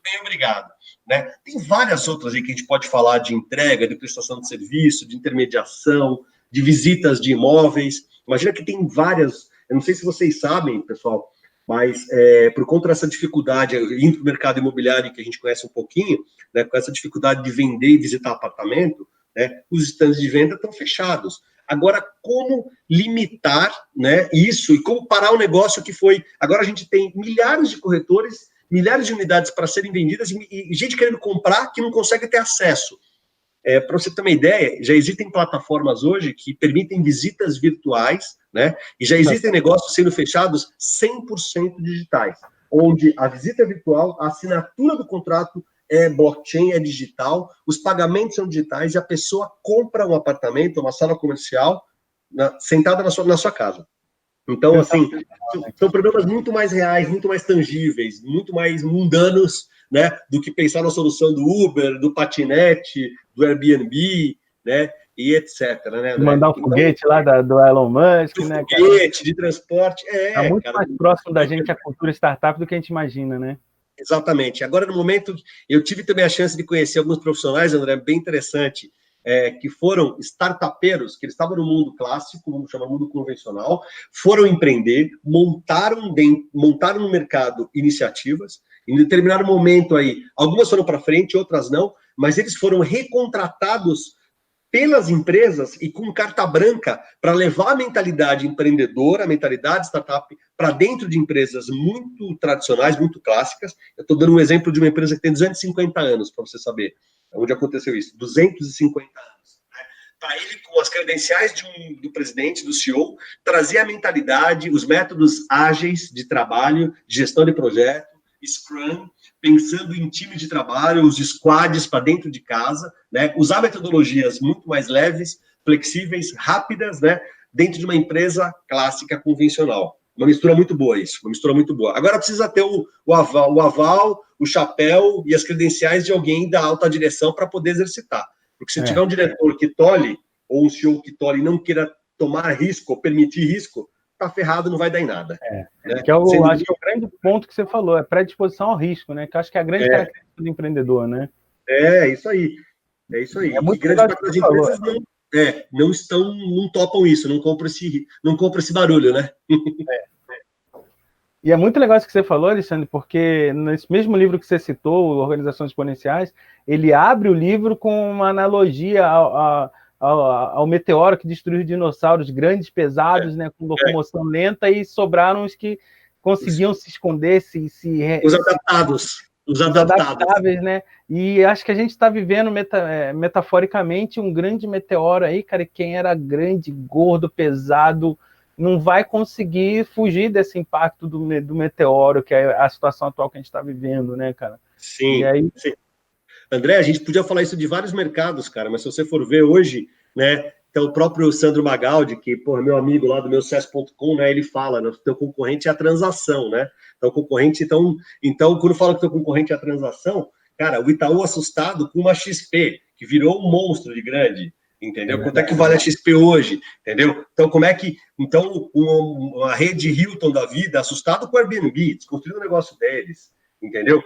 Speaker 2: bem, obrigado. Né? Tem várias outras aí que a gente pode falar de entrega, de prestação de serviço, de intermediação, de visitas de imóveis. Imagina que tem várias, eu não sei se vocês sabem, pessoal, mas por conta dessa dificuldade, indo para o mercado imobiliário, que a gente conhece um pouquinho, né, com essa dificuldade de vender e visitar apartamento, né, os estandes de venda estão fechados. Agora, como limitar, né, isso e como parar o negócio que foi... Agora a gente tem milhares de corretores, milhares de unidades para serem vendidas e gente querendo comprar que não consegue ter acesso. Para você ter uma ideia, já existem plataformas hoje que permitem visitas virtuais, né, e já existem negócios sendo fechados 100% digitais, onde a visita é virtual, a assinatura do contrato é blockchain, é digital, os pagamentos são digitais e a pessoa compra um apartamento, uma sala comercial, sentada na sua casa. Então, assim, são problemas muito mais reais, muito mais tangíveis, muito mais mundanos, né, do que pensar na solução do Uber, do patinete, do Airbnb, né, e etc. Né,
Speaker 1: mandar o foguete lá do Elon Musk, né,
Speaker 2: cara? Foguete, de transporte,
Speaker 1: tá muito mais próximo da gente a cultura startup do que a gente imagina, né?
Speaker 2: Exatamente. Agora, no momento, eu tive também a chance de conhecer alguns profissionais, André, bem interessante, que foram startupeiros, que eles estavam no mundo clássico, vamos chamar mundo convencional, foram empreender, montaram no mercado iniciativas, em determinado momento aí, algumas foram para frente, outras não, mas eles foram recontratados pelas empresas e com carta branca para levar a mentalidade empreendedora, a mentalidade startup para dentro de empresas muito tradicionais, muito clássicas. Eu estou dando um exemplo de uma empresa que tem 250 anos, para você saber onde aconteceu isso. 250 anos. Né? Para ele, com as credenciais do presidente, do CEO, trazer a mentalidade, os métodos ágeis de trabalho, de gestão de projeto, Scrum, pensando em time de trabalho, os squads para dentro de casa, né? Usar metodologias muito mais leves, flexíveis, rápidas, né? Dentro de uma empresa clássica, convencional. Uma mistura muito boa isso, uma mistura muito boa. Agora precisa ter o aval, o chapéu e as credenciais de alguém da alta direção para poder exercitar. Porque se tiver um diretor que tolhe, ou um CEO que tolhe e não queira tomar risco, ou permitir risco, tá ferrado, não vai dar em nada.
Speaker 1: Né? Que eu acho que é o grande ponto que você falou, é predisposição ao risco, né? Que eu acho que é a grande característica do empreendedor, né?
Speaker 2: Isso aí. É isso aí.
Speaker 1: É muito
Speaker 2: grande parte das empresas não topam isso, não compram esse barulho, né?
Speaker 1: E é muito legal isso que você falou, Alexandre, porque nesse mesmo livro que você citou, Organizações Exponenciais, ele abre o livro com uma analogia ao meteoro que destruiu os dinossauros grandes, pesados, né, com locomoção lenta, e sobraram os que conseguiam se esconder,
Speaker 2: os adaptados. Os
Speaker 1: adaptáveis, né? E acho que a gente está vivendo metaforicamente um grande meteoro aí, cara, e quem era grande, gordo, pesado, não vai conseguir fugir desse impacto do meteoro, que é a situação atual que a gente está vivendo, né, cara?
Speaker 2: Sim, e aí... sim. André, a gente podia falar isso de vários mercados, cara, mas se você for ver hoje, né, então o próprio Sandro Magaldi, que, é meu amigo lá do meu sucesso.com, né, ele fala, né, o teu concorrente é a transação, né? Então, o concorrente, então quando fala que o teu concorrente é a transação, cara, o Itaú assustado com uma XP, que virou um monstro de grande, entendeu? Quanto é que vale a XP hoje, entendeu? Então, uma rede Hilton da vida, assustado com o Airbnb, desconstruindo o negócio deles, entendeu?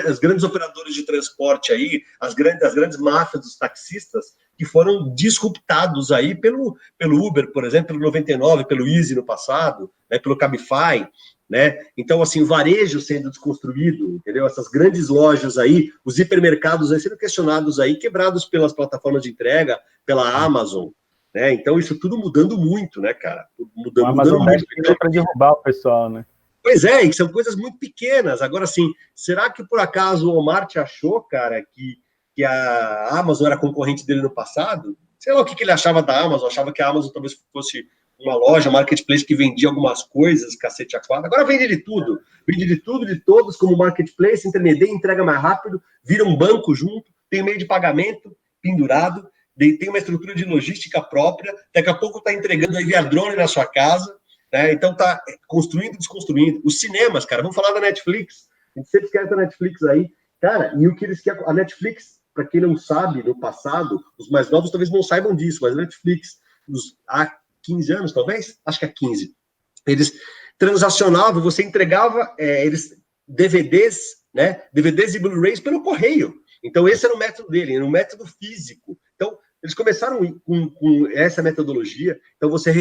Speaker 2: As grandes operadoras de transporte aí, as grandes máfias dos taxistas, que foram disruptados aí pelo Uber, por exemplo, pelo 99, pelo Easy no passado, né, pelo Cabify, né? Então, assim, o varejo sendo desconstruído, entendeu? Essas grandes lojas aí, os hipermercados aí sendo questionados aí, quebrados pelas plataformas de entrega, pela Amazon, né? Então, isso tudo mudando muito, né, cara?
Speaker 1: Mudando muito. Para derrubar o pessoal, né?
Speaker 2: Pois é, e são coisas muito pequenas. Agora, assim, será que por acaso o Walmart achou, cara, que a Amazon era concorrente dele no passado? Sei lá o que ele achava da Amazon, achava que a Amazon talvez fosse uma loja, marketplace que vendia algumas coisas, cacete a quatro. Agora vende de tudo, de todos, como marketplace, intermedia, entrega mais rápido, vira um banco junto, tem meio de pagamento pendurado, tem uma estrutura de logística própria, daqui a pouco está entregando aí via drone na sua casa, né? Então tá construindo e desconstruindo. Os cinemas, cara, vamos falar da Netflix. A gente sempre quer ter a Netflix aí. Cara, e o que eles querem... A Netflix, para quem não sabe, no passado, os mais novos talvez não saibam disso, mas a Netflix, há 15 anos, talvez? Acho que há 15. Eles transacionavam, você entregava DVDs, né? DVDs e Blu-rays pelo correio. Então, esse era o método dele, era um método físico. Então, eles começaram com essa metodologia, então você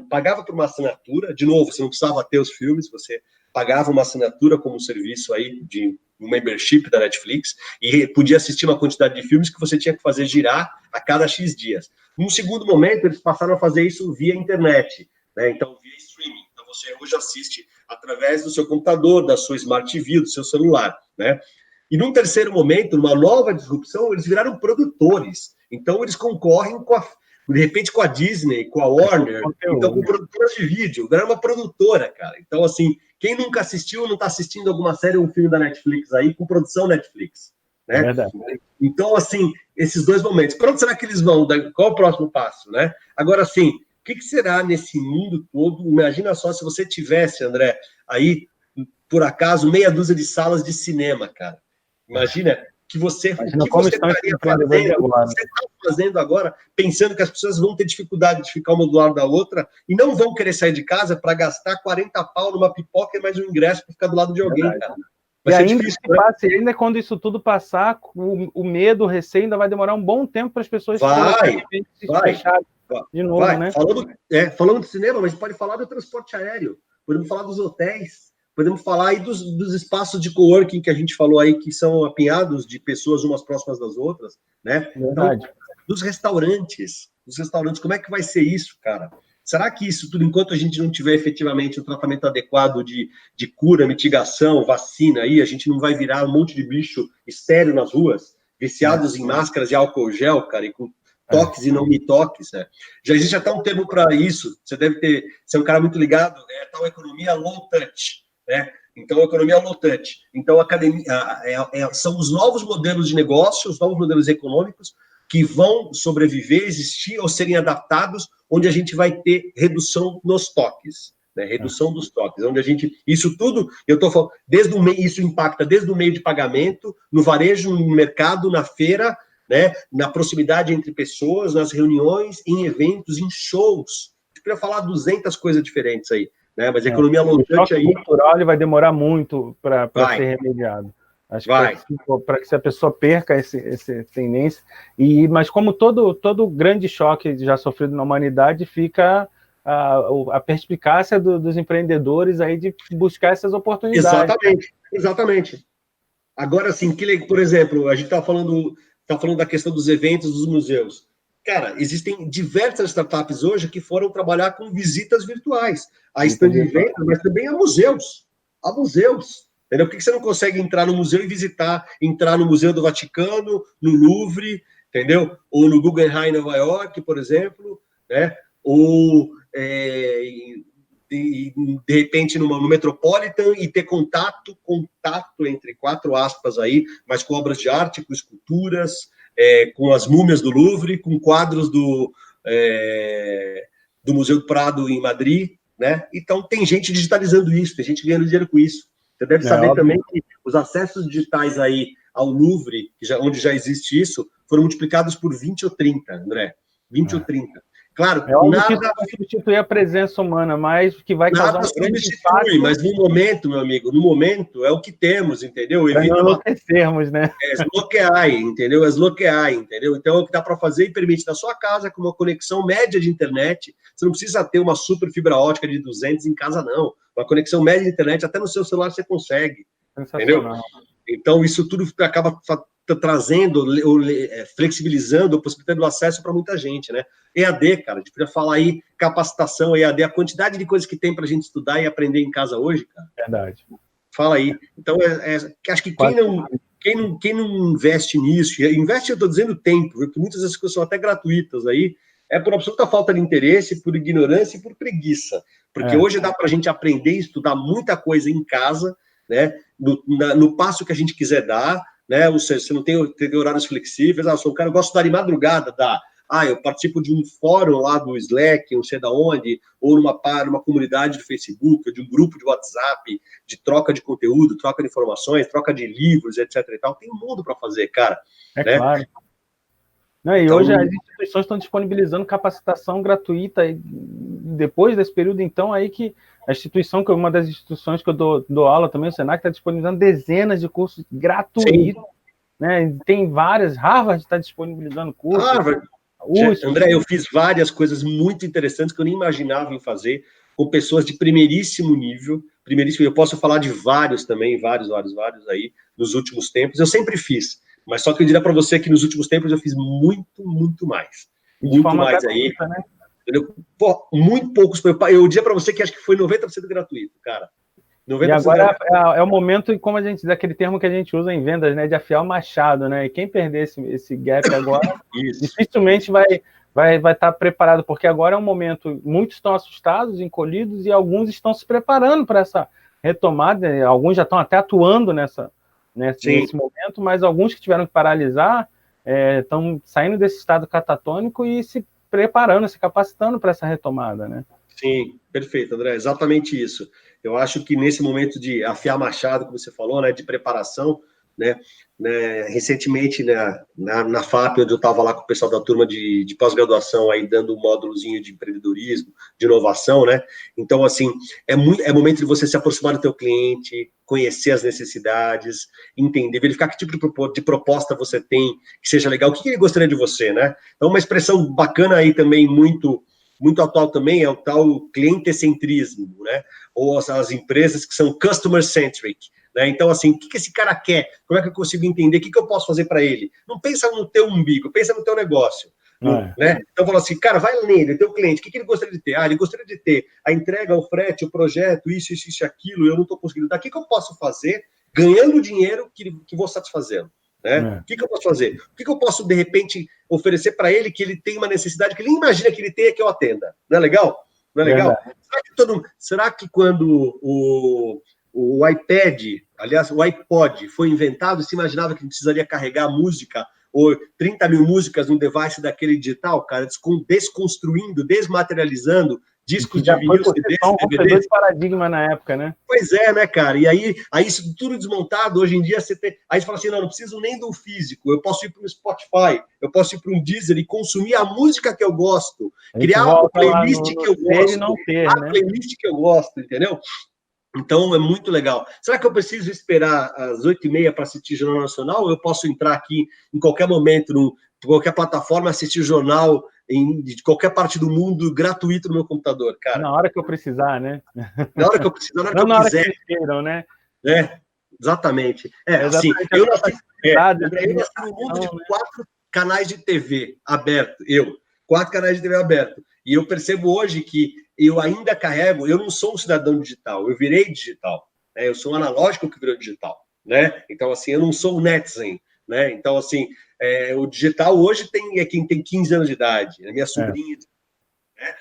Speaker 2: pagava por uma assinatura, de novo, você não precisava ter os filmes, você pagava uma assinatura como um serviço aí de um membership da Netflix e podia assistir uma quantidade de filmes que você tinha que fazer girar a cada X dias. Num segundo momento, eles passaram a fazer isso via internet, né? Então, via streaming. Então, você hoje assiste através do seu computador, da sua Smart TV, do seu celular, né? E num terceiro momento, numa nova disrupção, eles viraram produtores. Então, eles concorrem de repente, com a Disney, com a Warner, então com produtoras de vídeo. Era uma produtora, cara. Então, assim, quem nunca assistiu, não está assistindo alguma série ou um filme da Netflix aí, com produção Netflix, né?
Speaker 1: É verdade.
Speaker 2: Então, assim, esses dois momentos. Para onde será que eles vão? Qual é o próximo passo, né? Agora, assim, o que será nesse mundo todo? Imagina só se você tivesse, André, aí, por acaso, meia dúzia de salas de cinema, cara. Imagina que você estaria fazendo agora, pensando que as pessoas vão ter dificuldade de ficar uma do lado da outra e não vão querer sair de casa para gastar 40 pau numa pipoca e mais um ingresso para ficar do lado de alguém, cara.
Speaker 1: E ainda difícil, que passe, ainda quando isso tudo passar, o medo, o receio ainda vai demorar um bom tempo para as pessoas
Speaker 2: fecharem
Speaker 1: de novo, né?
Speaker 2: Falando de cinema, mas pode falar do transporte aéreo, podemos falar dos hotéis, podemos falar aí dos espaços de coworking que a gente falou aí, que são apinhados de pessoas umas próximas das outras, né?
Speaker 1: Verdade.
Speaker 2: Então, dos restaurantes, como é que vai ser isso, cara? Será que isso tudo, enquanto a gente não tiver efetivamente um tratamento adequado de cura, mitigação, vacina, aí a gente não vai virar um monte de bicho estéril nas ruas, viciados em máscaras e álcool gel, cara, e com toques e não me toques, né? Já existe até um termo para isso, você deve ser um cara muito ligado, tal economia low touch, né? Então, a economia low touch. Então, são os novos modelos de negócio, os novos modelos econômicos que vão sobreviver, existir ou serem adaptados, onde a gente vai ter redução nos toques, né? Redução dos toques, onde a gente... Isso tudo, eu estou falando, desde o meio, isso impacta desde o meio de pagamento, no varejo, no mercado, na feira, né? Na proximidade entre pessoas, nas reuniões, em eventos, em shows. A gente podia falar 200 coisas diferentes aí. Né? Mas a economia low touch aí...
Speaker 1: O cultural ele vai demorar muito para ser remediado. Acho que para que a pessoa perca essa tendência. Mas como todo grande choque já sofrido na humanidade, fica a perspicácia dos empreendedores aí de buscar essas oportunidades.
Speaker 2: Exatamente. Agora, assim, por exemplo, a gente está falando da questão dos eventos dos museus. Cara, existem diversas startups hoje que foram trabalhar com visitas virtuais. A stand de venda, mas também a museus. Entendeu? Por que você não consegue entrar no museu e entrar no Museu do Vaticano, no Louvre, entendeu? Ou no Guggenheim, Nova York, por exemplo, né? Ou, de repente, no Metropolitan e ter contato entre 4 aspas aí, mas com obras de arte, com esculturas, com as múmias do Louvre, com quadros do Museu do Prado em Madrid, né? Então, tem gente digitalizando isso, tem gente ganhando dinheiro com isso. Você deve saber também que os acessos digitais aí ao Louvre, onde já existe isso, foram multiplicados por 20 ou 30, André. 20 ou 30. Claro,
Speaker 1: nada vai substituir a presença humana, mas que vai causar um grande impacto.
Speaker 2: Mas no momento, meu amigo, é o que temos, entendeu?
Speaker 1: Para não enlouquecermos, né?
Speaker 2: Entendeu? Entendeu? Então, é o que dá para fazer e permite na sua casa, com uma conexão média de internet. Você não precisa ter uma super fibra ótica de 200 em casa, não. Uma conexão média de internet, até no seu celular você consegue. Entendeu? Então, isso tudo acaba trazendo, flexibilizando, possibilitando acesso para muita gente, né? EAD, cara, a gente podia falar aí, capacitação, EAD, a quantidade de coisas que tem para a gente estudar e aprender em casa hoje, cara.
Speaker 1: Verdade.
Speaker 2: Fala aí. Então, acho que quem não investe nisso, investe, eu estou dizendo tempo, porque muitas das coisas são até gratuitas aí, é por absoluta falta de interesse, por ignorância e por preguiça. Porque hoje dá para a gente aprender e estudar muita coisa em casa, né? No passo que a gente quiser dar, né? Ou seja, você não tem horários flexíveis. Eu sou um cara, eu gosto de dar de madrugada, eu participo de um fórum lá do Slack, não sei da onde, ou numa comunidade do Facebook, de um grupo de WhatsApp, de troca de conteúdo, troca de informações, troca de livros, etc. e tal. Tem um mundo para fazer, cara. Né?
Speaker 1: Claro. Não, e então, hoje as instituições estão disponibilizando capacitação gratuita, e depois desse período, então, aí que a instituição, que é uma das instituições que eu dou aula também, o Senac, está disponibilizando dezenas de cursos gratuitos, né? Tem várias, Harvard está disponibilizando cursos.
Speaker 2: Harvard. André, eu fiz várias coisas muito interessantes que eu nem imaginava em fazer, com pessoas de primeiríssimo nível, eu posso falar de vários também, vários aí, nos últimos tempos, eu sempre fiz, mas só que eu diria para você que nos últimos tempos eu fiz muito mais. Muito mais aí. Gratuita, né? Muito poucos, eu diria para você que acho que foi 90% gratuito, cara.
Speaker 1: E agora é o momento, como a gente diz, aquele termo que a gente usa em vendas, né, de afiar o machado, né? E quem perder esse gap agora, dificilmente vai estar preparado, porque agora é um momento, muitos estão assustados, encolhidos, e alguns estão se preparando para essa retomada, alguns já estão até atuando nesse momento, mas alguns que tiveram que paralisar estão saindo desse estado catatônico e se preparando, se capacitando para essa retomada, né?
Speaker 2: Sim, perfeito, André, exatamente isso. Eu acho que nesse momento de afiar machado, como você falou, né, de preparação, né, recentemente, né, na FAP, onde eu estava lá com o pessoal da turma de pós-graduação, aí dando um módulozinho de empreendedorismo, de inovação, né, então, assim, é momento de você se aproximar do teu cliente, conhecer as necessidades, entender, verificar que tipo de proposta você tem, que seja legal, o que ele gostaria de você, né, então, uma expressão bacana aí também, muito atual também, é o tal clientecentrismo, né? Ou as empresas que são customer-centric, né? Então, assim, o que esse cara quer? Como é que eu consigo entender? O que eu posso fazer para ele? Não pensa no teu umbigo, pensa no teu negócio. Né? Então, fala assim, cara, vai nele, teu cliente, o que ele gostaria de ter? Ele gostaria de ter a entrega, o frete, o projeto, isso, aquilo, eu não estou conseguindo dar. O que eu posso fazer ganhando o dinheiro que vou satisfazê-lo? Né? O que eu posso fazer? O que eu posso, de repente, oferecer para ele que ele tem uma necessidade que ele nem imagina que ele tenha que eu atenda? Não é legal? Não é legal? Será que quando o iPad, aliás, o iPod foi inventado, se imaginava que precisaria carregar música ou 30 mil músicas num device daquele digital, cara, desconstruindo, desmaterializando discos de vinil, CDs,
Speaker 1: DVDs. Um paradigma na época, né?
Speaker 2: Pois é, né, cara? E aí isso tudo desmontado, hoje em dia você tem... Aí você fala assim, não preciso nem do físico, eu posso ir para um Spotify, eu posso ir para um Deezer e consumir a música que eu gosto, criar uma playlist que eu gosto,
Speaker 1: não ter,
Speaker 2: a playlist que eu gosto, entendeu? Então, é muito legal. Será que eu preciso esperar às 8h30 para assistir Jornal Nacional? Ou eu posso entrar aqui em qualquer momento, em qualquer plataforma, assistir jornal de qualquer parte do mundo, gratuito no meu computador, cara?
Speaker 1: Na hora que eu precisar, né?
Speaker 2: Na hora que eu precisar, na hora
Speaker 1: Não
Speaker 2: que eu
Speaker 1: na hora
Speaker 2: quiser.
Speaker 1: que eles queiram, né?
Speaker 2: Exatamente. Assim,
Speaker 1: Exatamente.
Speaker 2: eu nasci no mundo de
Speaker 1: né?
Speaker 2: 4 canais de TV aberto, 4 canais de TV aberto. E eu percebo hoje que eu ainda carrego, eu não sou um cidadão digital, eu virei digital, né? Eu sou um analógico que virou digital, né? Então, assim, eu não sou um netizen, né? Então, assim, o digital hoje é quem tem 15 anos de idade, é minha sobrinha, né?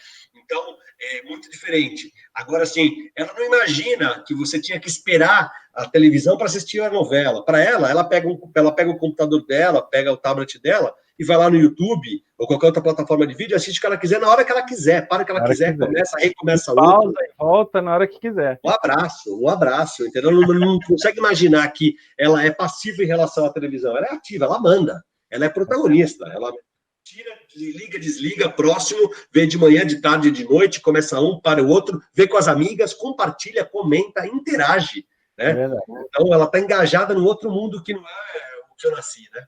Speaker 2: Então, é muito diferente. Agora, assim, ela não imagina que você tinha que esperar a televisão para assistir a novela. Para ela pega o computador dela, pega o tablet dela e vai lá no YouTube ou qualquer outra plataforma de vídeo, assiste o que ela quiser na hora que ela quiser, para o que ela quiser, começa, recomeça
Speaker 1: pausa e volta na hora que quiser.
Speaker 2: Um abraço, entendeu? Não consegue imaginar que ela é passiva em relação à televisão. Ela é ativa, ela manda, ela é protagonista, ela tira, liga, desliga, próximo, vê de manhã, de tarde, de noite, começa um, para o outro, vê com as amigas, compartilha, comenta, interage, né? Então, ela está engajada no outro mundo que não é o que eu nasci, né?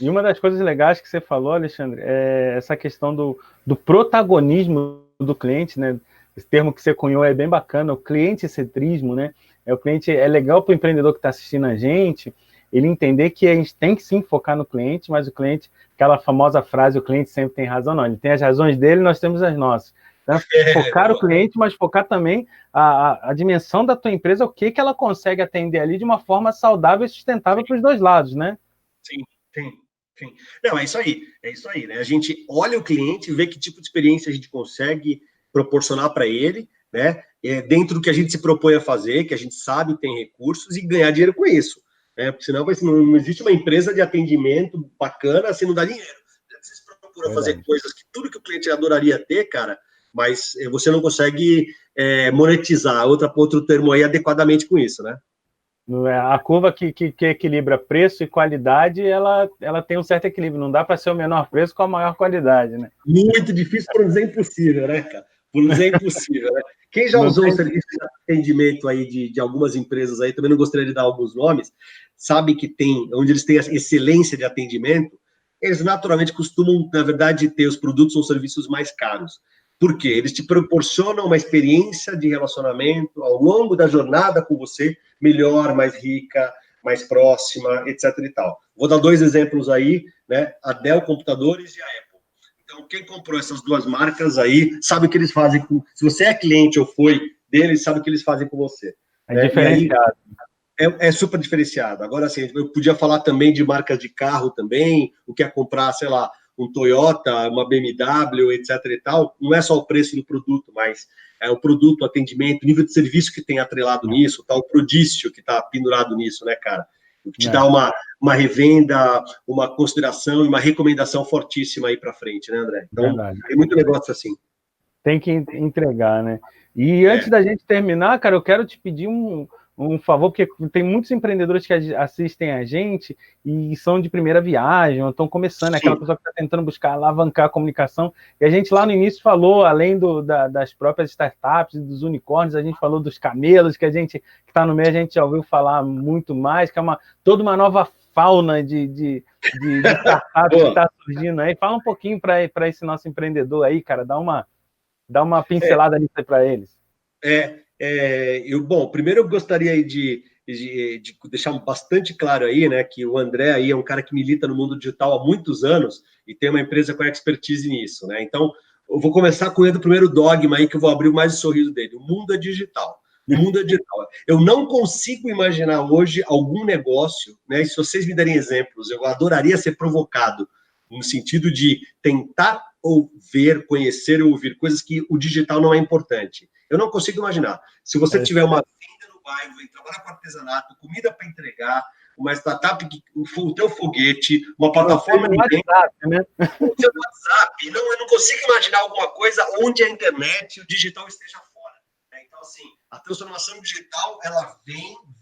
Speaker 1: E uma das coisas legais que você falou, Alexandre, é essa questão do protagonismo do cliente, né? Esse termo que você cunhou é bem bacana, o cliente-centrismo, né? O cliente é legal para o empreendedor que está assistindo a gente, ele entender que a gente tem que sim focar no cliente, mas o cliente, aquela famosa frase, o cliente sempre tem razão, não, ele tem as razões dele, nós temos as nossas. Então, focar o cliente, mas focar também a dimensão da tua empresa, o que ela consegue atender ali de uma forma saudável e sustentável para os dois lados, né?
Speaker 2: Sim. Não, é isso aí, né? A gente olha o cliente, vê que tipo de experiência a gente consegue proporcionar para ele, né? Dentro do que a gente se propõe a fazer, que a gente sabe tem recursos, e ganhar dinheiro com isso, né? Porque senão não existe uma empresa de atendimento bacana se não dá dinheiro. Vocês procuram fazer coisas que tudo que o cliente adoraria ter, cara, mas você não consegue monetizar, outro termo aí, adequadamente com isso, né?
Speaker 1: A curva que equilibra preço e qualidade, ela tem um certo equilíbrio. Não dá para ser o menor preço com a maior qualidade, né?
Speaker 2: Muito difícil, por não dizer impossível, né, cara? Por não dizer impossível, né? Quem já usou o serviço de atendimento aí de algumas empresas aí, também não gostaria de dar alguns nomes, sabe que onde eles têm a excelência de atendimento, eles naturalmente costumam, na verdade, ter os produtos ou serviços mais caros. Por quê? Eles te proporcionam uma experiência de relacionamento ao longo da jornada com você, melhor, mais rica, mais próxima, etc. e tal. Vou dar 2 exemplos aí, né? A Dell Computadores e a Apple. Então, quem comprou essas 2 marcas aí, sabe o que eles fazem se você é cliente ou foi deles, sabe o que eles fazem com você.
Speaker 1: É diferenciado.
Speaker 2: É super diferenciado. Agora, assim, eu podia falar também de marcas de carro também, o que é comprar, sei lá, um Toyota, uma BMW, etc. e tal. Não é só o preço do produto, mas é o produto, o atendimento, o nível de serviço que tem atrelado nisso, tá? O prodício que está pendurado nisso, né, cara? Que te dá uma revenda, uma consideração e uma recomendação fortíssima aí para frente, né, André? Então, tem muito negócio assim.
Speaker 1: Tem que entregar, né? E antes da gente terminar, cara, eu quero te pedir um favor, porque tem muitos empreendedores que assistem a gente e são de primeira viagem, ou estão começando, aquela pessoa que está tentando buscar alavancar a comunicação. E a gente lá no início falou, além das próprias startups, dos unicórnios, a gente falou dos camelos, que está no meio, a gente já ouviu falar muito mais, que é toda uma nova fauna de startups que está surgindo aí. Fala um pouquinho para esse nosso empreendedor aí, cara, dá uma pincelada nisso aí para eles.
Speaker 2: Bom, primeiro eu gostaria aí de deixar bastante claro aí, né, que o André aí é um cara que milita no mundo digital há muitos anos e tem uma empresa com expertise nisso, né? Então, eu vou começar com o primeiro dogma aí que eu vou abrir mais o sorriso dele. O mundo é digital. O mundo é digital. Eu não consigo imaginar hoje algum negócio, né? E se vocês me derem exemplos, eu adoraria ser provocado no sentido de tentar ou ver, conhecer ou ouvir coisas que o digital não é importante. Eu não consigo imaginar. Se você tiver uma venda no bairro, trabalhar com artesanato, comida para entregar, uma startup, o teu foguete, uma plataforma de
Speaker 1: WhatsApp, né?
Speaker 2: O seu WhatsApp. Eu não consigo imaginar alguma coisa onde a internet e o digital esteja fora. Então, assim, a transformação digital, ela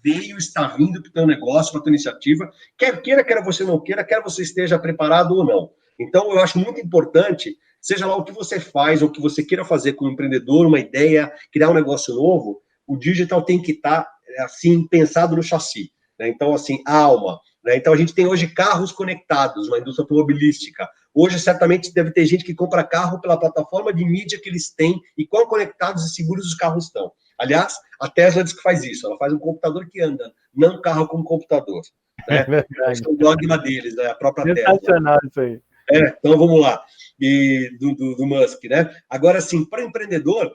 Speaker 2: veio, está vindo para o teu negócio, para a tua iniciativa, quer queira, quer você não queira, quer você esteja preparado ou não. Então, eu acho muito importante, seja lá o que você faz, ou o que você queira fazer como empreendedor, uma ideia, criar um negócio novo, o digital tem que estar, assim, pensado no chassi, né? Então, assim, a alma, né? Então, a gente tem hoje carros conectados na indústria automobilística. Hoje, certamente, deve ter gente que compra carro pela plataforma de mídia que eles têm e quão conectados e seguros os carros estão. Aliás, a Tesla diz que faz isso, ela faz um computador que anda, não um carro como computador. Né?
Speaker 1: É verdade.
Speaker 2: Esse é o dogma deles, né? A própria Tesla.
Speaker 1: Sensacional isso aí.
Speaker 2: Então, vamos lá. E do Musk, né? Agora, assim, para o empreendedor,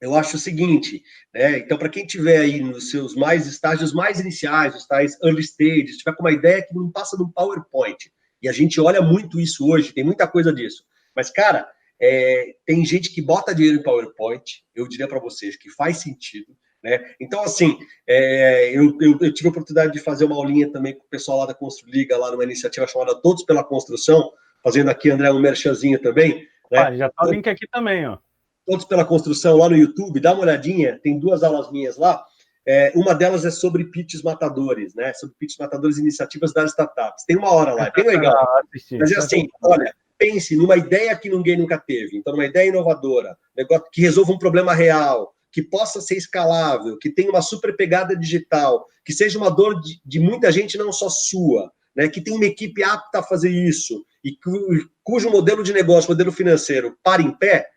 Speaker 2: eu acho o seguinte, né? Então, para quem tiver aí nos seus estágios mais iniciais, os tais early stages, tiver com uma ideia que não passa no PowerPoint, e a gente olha muito isso hoje, tem muita coisa disso. Mas, cara, tem gente que bota dinheiro em PowerPoint, eu diria para vocês que faz sentido, né? Então, assim, eu tive a oportunidade de fazer uma aulinha também com o pessoal lá da Construliga, lá numa iniciativa chamada Todos pela Construção, fazendo aqui, André, um merchanzinho também. Né?
Speaker 1: Já tá o link aqui também, ó.
Speaker 2: Todos pela Construção, lá no YouTube, dá uma olhadinha, tem 2 aulas minhas lá. Uma delas é sobre pitches matadores, né? Sobre pitches matadores e iniciativas das startups. Tem 1 hora lá, é bem legal. Mas é assim, olha, pense numa ideia que ninguém nunca teve. Então, numa ideia inovadora, negócio que resolva um problema real, que possa ser escalável, que tenha uma super pegada digital, que seja uma dor de muita gente, não só sua, né? Que tenha uma equipe apta a fazer isso, e cujo modelo de negócio, modelo financeiro, para em pé,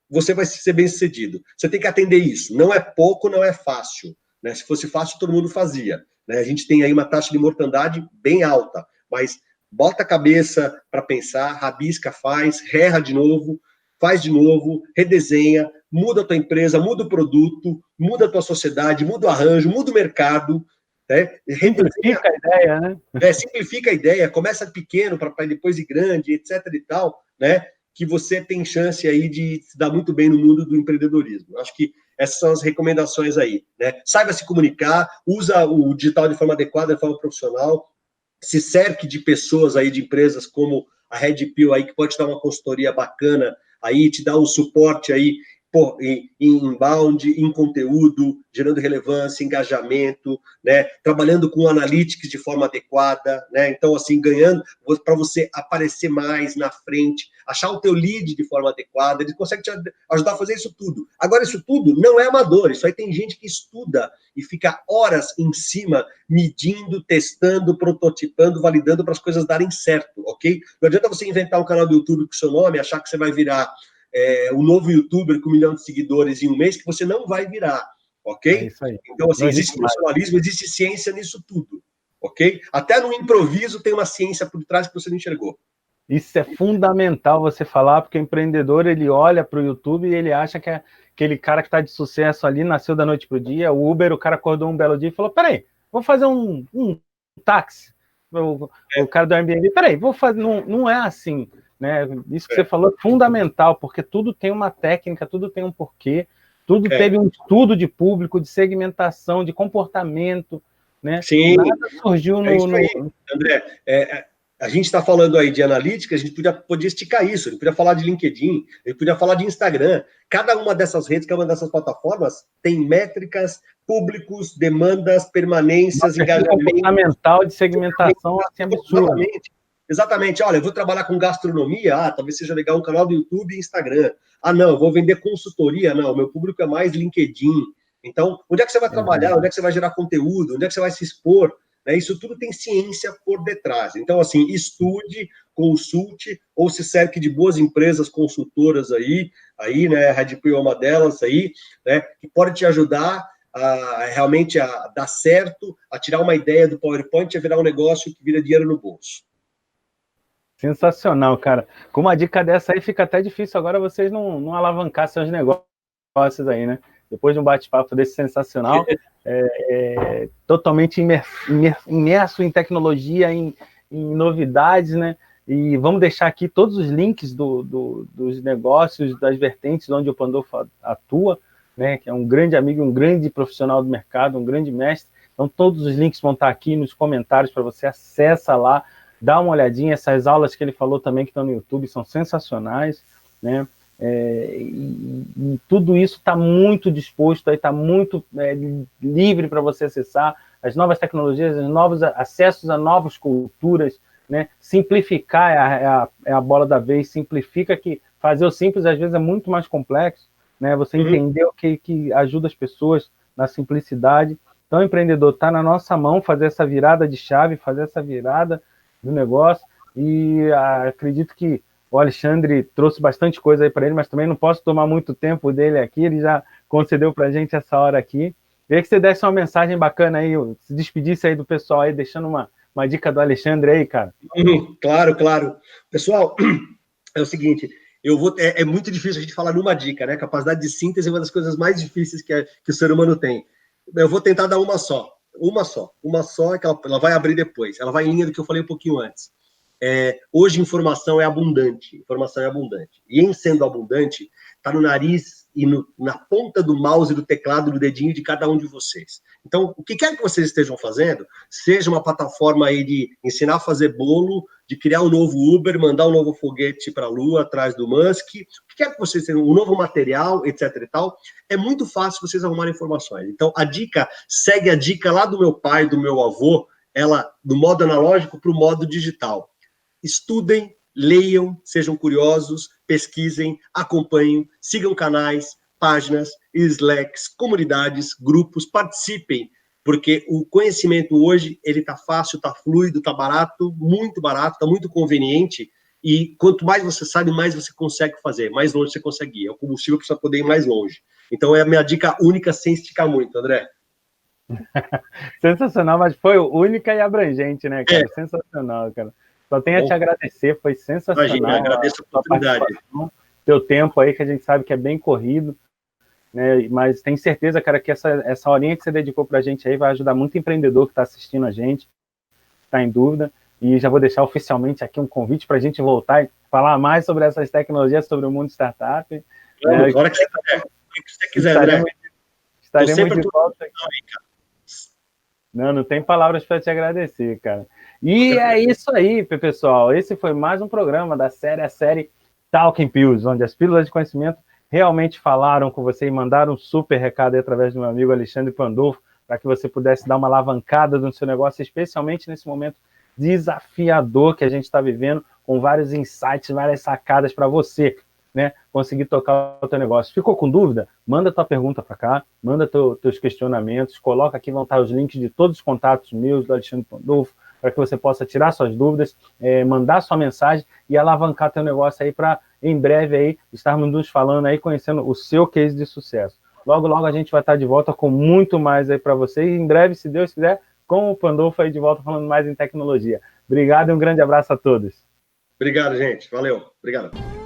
Speaker 2: você vai ser bem sucedido. Você tem que atender isso. Não é pouco, não é fácil. Né? Se fosse fácil, todo mundo fazia. Né? A gente tem aí uma taxa de mortandade bem alta, mas bota a cabeça para pensar, rabisca, faz, erra de novo, faz de novo, redesenha, muda a tua empresa, muda o produto, muda a tua sociedade, muda o arranjo, muda o mercado. Né?
Speaker 1: Simplifica a ideia, né?
Speaker 2: Simplifica a ideia, começa pequeno para depois ir grande, etc. e tal, né? Que você tem chance aí de se dar muito bem no mundo do empreendedorismo. Acho que essas são as recomendações aí, né? Saiba se comunicar, usa o digital de forma adequada, de forma profissional, se cerque de pessoas aí, de empresas como a Red Pill aí, que pode te dar uma consultoria bacana aí, te dar um suporte aí, em inbound, em conteúdo, gerando relevância, engajamento, né? Trabalhando com analytics de forma adequada, né? Então, assim, ganhando para você aparecer mais na frente, achar o teu lead de forma adequada, ele consegue te ajudar a fazer isso tudo. Agora, isso tudo não é amador, isso aí tem gente que estuda e fica horas em cima, medindo, testando, prototipando, validando para as coisas darem certo, ok? Não adianta você inventar um canal do YouTube com o seu nome, achar que você vai virar um novo youtuber com 1 milhão de seguidores em um mês, que você não vai virar, ok?
Speaker 1: É isso aí.
Speaker 2: Então, assim, existe profissionalismo, existe ciência nisso tudo, ok? Até no improviso tem uma ciência por trás que você não enxergou.
Speaker 1: Isso é fundamental você falar, porque o empreendedor, ele olha para o YouTube e ele acha que aquele cara que está de sucesso ali, nasceu da noite para o dia, o Uber, o cara acordou um belo dia e falou, peraí, vou fazer um táxi. O cara do Airbnb, peraí, vou fazer, não é assim. Né? Isso que você falou é fundamental, porque tudo tem uma técnica, tudo tem um porquê, tudo teve um estudo de público, de segmentação, de comportamento, né?
Speaker 2: Sim,
Speaker 1: nada surgiu
Speaker 2: André, a gente está falando aí de analítica, a gente podia esticar isso, a gente podia falar de LinkedIn, a gente podia falar de Instagram. Cada uma dessas redes, cada uma dessas plataformas tem métricas, públicos, demandas, permanências, engajamento.
Speaker 1: Fundamental de segmentação assim, absurdo.
Speaker 2: Exatamente. Olha, eu vou trabalhar com gastronomia, talvez seja legal um canal do YouTube e Instagram. Não, eu vou vender consultoria, não, meu público é mais LinkedIn. Então, onde é que você vai trabalhar? Onde é que você vai gerar conteúdo? Onde é que você vai se expor? Né? Isso tudo tem ciência por detrás. Então, assim, estude, consulte, ou se cerque de boas empresas consultoras aí, né? A Red Pill é uma delas aí, né? Que pode te ajudar realmente a dar certo, a tirar uma ideia do PowerPoint e a virar um negócio que vira dinheiro no bolso.
Speaker 1: Sensacional, cara. Com uma dica dessa aí, fica até difícil agora vocês não alavancar seus negócios aí, né? Depois de um bate-papo desse sensacional, totalmente imerso em tecnologia, em novidades, né? E vamos deixar aqui todos os links dos negócios, das vertentes onde o Pandolfo atua, né? Que é um grande amigo, um grande profissional do mercado, um grande mestre. Então, todos os links vão estar aqui nos comentários para você, acessa lá, dá uma olhadinha, essas aulas que ele falou também que estão no YouTube são sensacionais, né? E tudo isso está muito disposto, está muito livre para você acessar as novas tecnologias, os novos acessos a novas culturas, né? Simplificar é a bola da vez, simplifica, que fazer o simples às vezes é muito mais complexo, né? Você entender o que ajuda as pessoas na simplicidade. Então, empreendedor, está na nossa mão fazer essa virada de chave, fazer essa virada do negócio, e acredito que o Alexandre trouxe bastante coisa aí para ele, mas também não posso tomar muito tempo dele aqui, ele já concedeu para a gente essa hora aqui. Queria que você desse uma mensagem bacana aí, se despedisse aí do pessoal aí, deixando uma dica do Alexandre aí, cara.
Speaker 2: Claro, claro. Pessoal, é o seguinte, é muito difícil a gente falar numa dica, né? Capacidade de síntese é uma das coisas mais difíceis que o ser humano tem. Eu vou tentar dar uma só, é que ela vai abrir depois, ela vai em linha do que eu falei um pouquinho antes. Hoje informação é abundante, e em sendo abundante, está no nariz e na ponta do mouse e do teclado, do dedinho de cada um de vocês. Então, o que quer que vocês estejam fazendo, seja uma plataforma aí de ensinar a fazer bolo, de criar um novo Uber, mandar um novo foguete para a Lua atrás do Musk, o que quer que vocês tenham, um novo material, etc e tal, é muito fácil vocês arrumarem informações. Então, segue a dica lá do meu pai, do meu avô, ela do modo analógico para o modo digital. Estudem, leiam, sejam curiosos, pesquisem, acompanhem, sigam canais, páginas, Slacks, comunidades, grupos, participem, porque o conhecimento hoje, ele está fácil, está fluido, está barato, está muito conveniente, e quanto mais você sabe, mais você consegue fazer, mais longe você consegue ir. É o combustível para você poder ir mais longe. Então, é a minha dica única, sem esticar muito, André.
Speaker 1: Sensacional, mas foi única e abrangente, né, cara? Sensacional, cara. Só tenho a te agradecer, foi sensacional.
Speaker 2: Imagina, agradeço a oportunidade.
Speaker 1: Teu tempo aí, que a gente sabe que é bem corrido, né? Mas tenho certeza, cara, que essa horinha que você dedicou pra gente aí vai ajudar muito empreendedor que está assistindo a gente, está em dúvida. E já vou deixar oficialmente aqui um convite para a gente voltar e falar mais sobre essas tecnologias, sobre o mundo startup.
Speaker 2: Agora que você quiser, André.
Speaker 1: Estaremos de volta aqui. Não tem palavras para te agradecer, cara. E é isso aí, pessoal. Esse foi mais um programa da série Talking Pills, onde as pílulas de conhecimento realmente falaram com você e mandaram um super recado aí através do meu amigo Alexandre Pandolfo, para que você pudesse dar uma alavancada no seu negócio, especialmente nesse momento desafiador que a gente está vivendo, com vários insights, várias sacadas para você, né, conseguir tocar o teu negócio. Ficou com dúvida? Manda tua pergunta para cá, manda teus questionamentos, coloca aqui, vão estar os links de todos os contatos meus, do Alexandre Pandolfo, para que você possa tirar suas dúvidas, mandar sua mensagem e alavancar teu negócio aí para, em breve, aí, estarmos nos falando aí, conhecendo o seu case de sucesso. Logo, logo a gente vai estar de volta com muito mais aí para você, e em breve, se Deus quiser, com o Pandolfo aí de volta falando mais em tecnologia. Obrigado e um grande abraço a todos.
Speaker 2: Obrigado, gente. Valeu. Obrigado.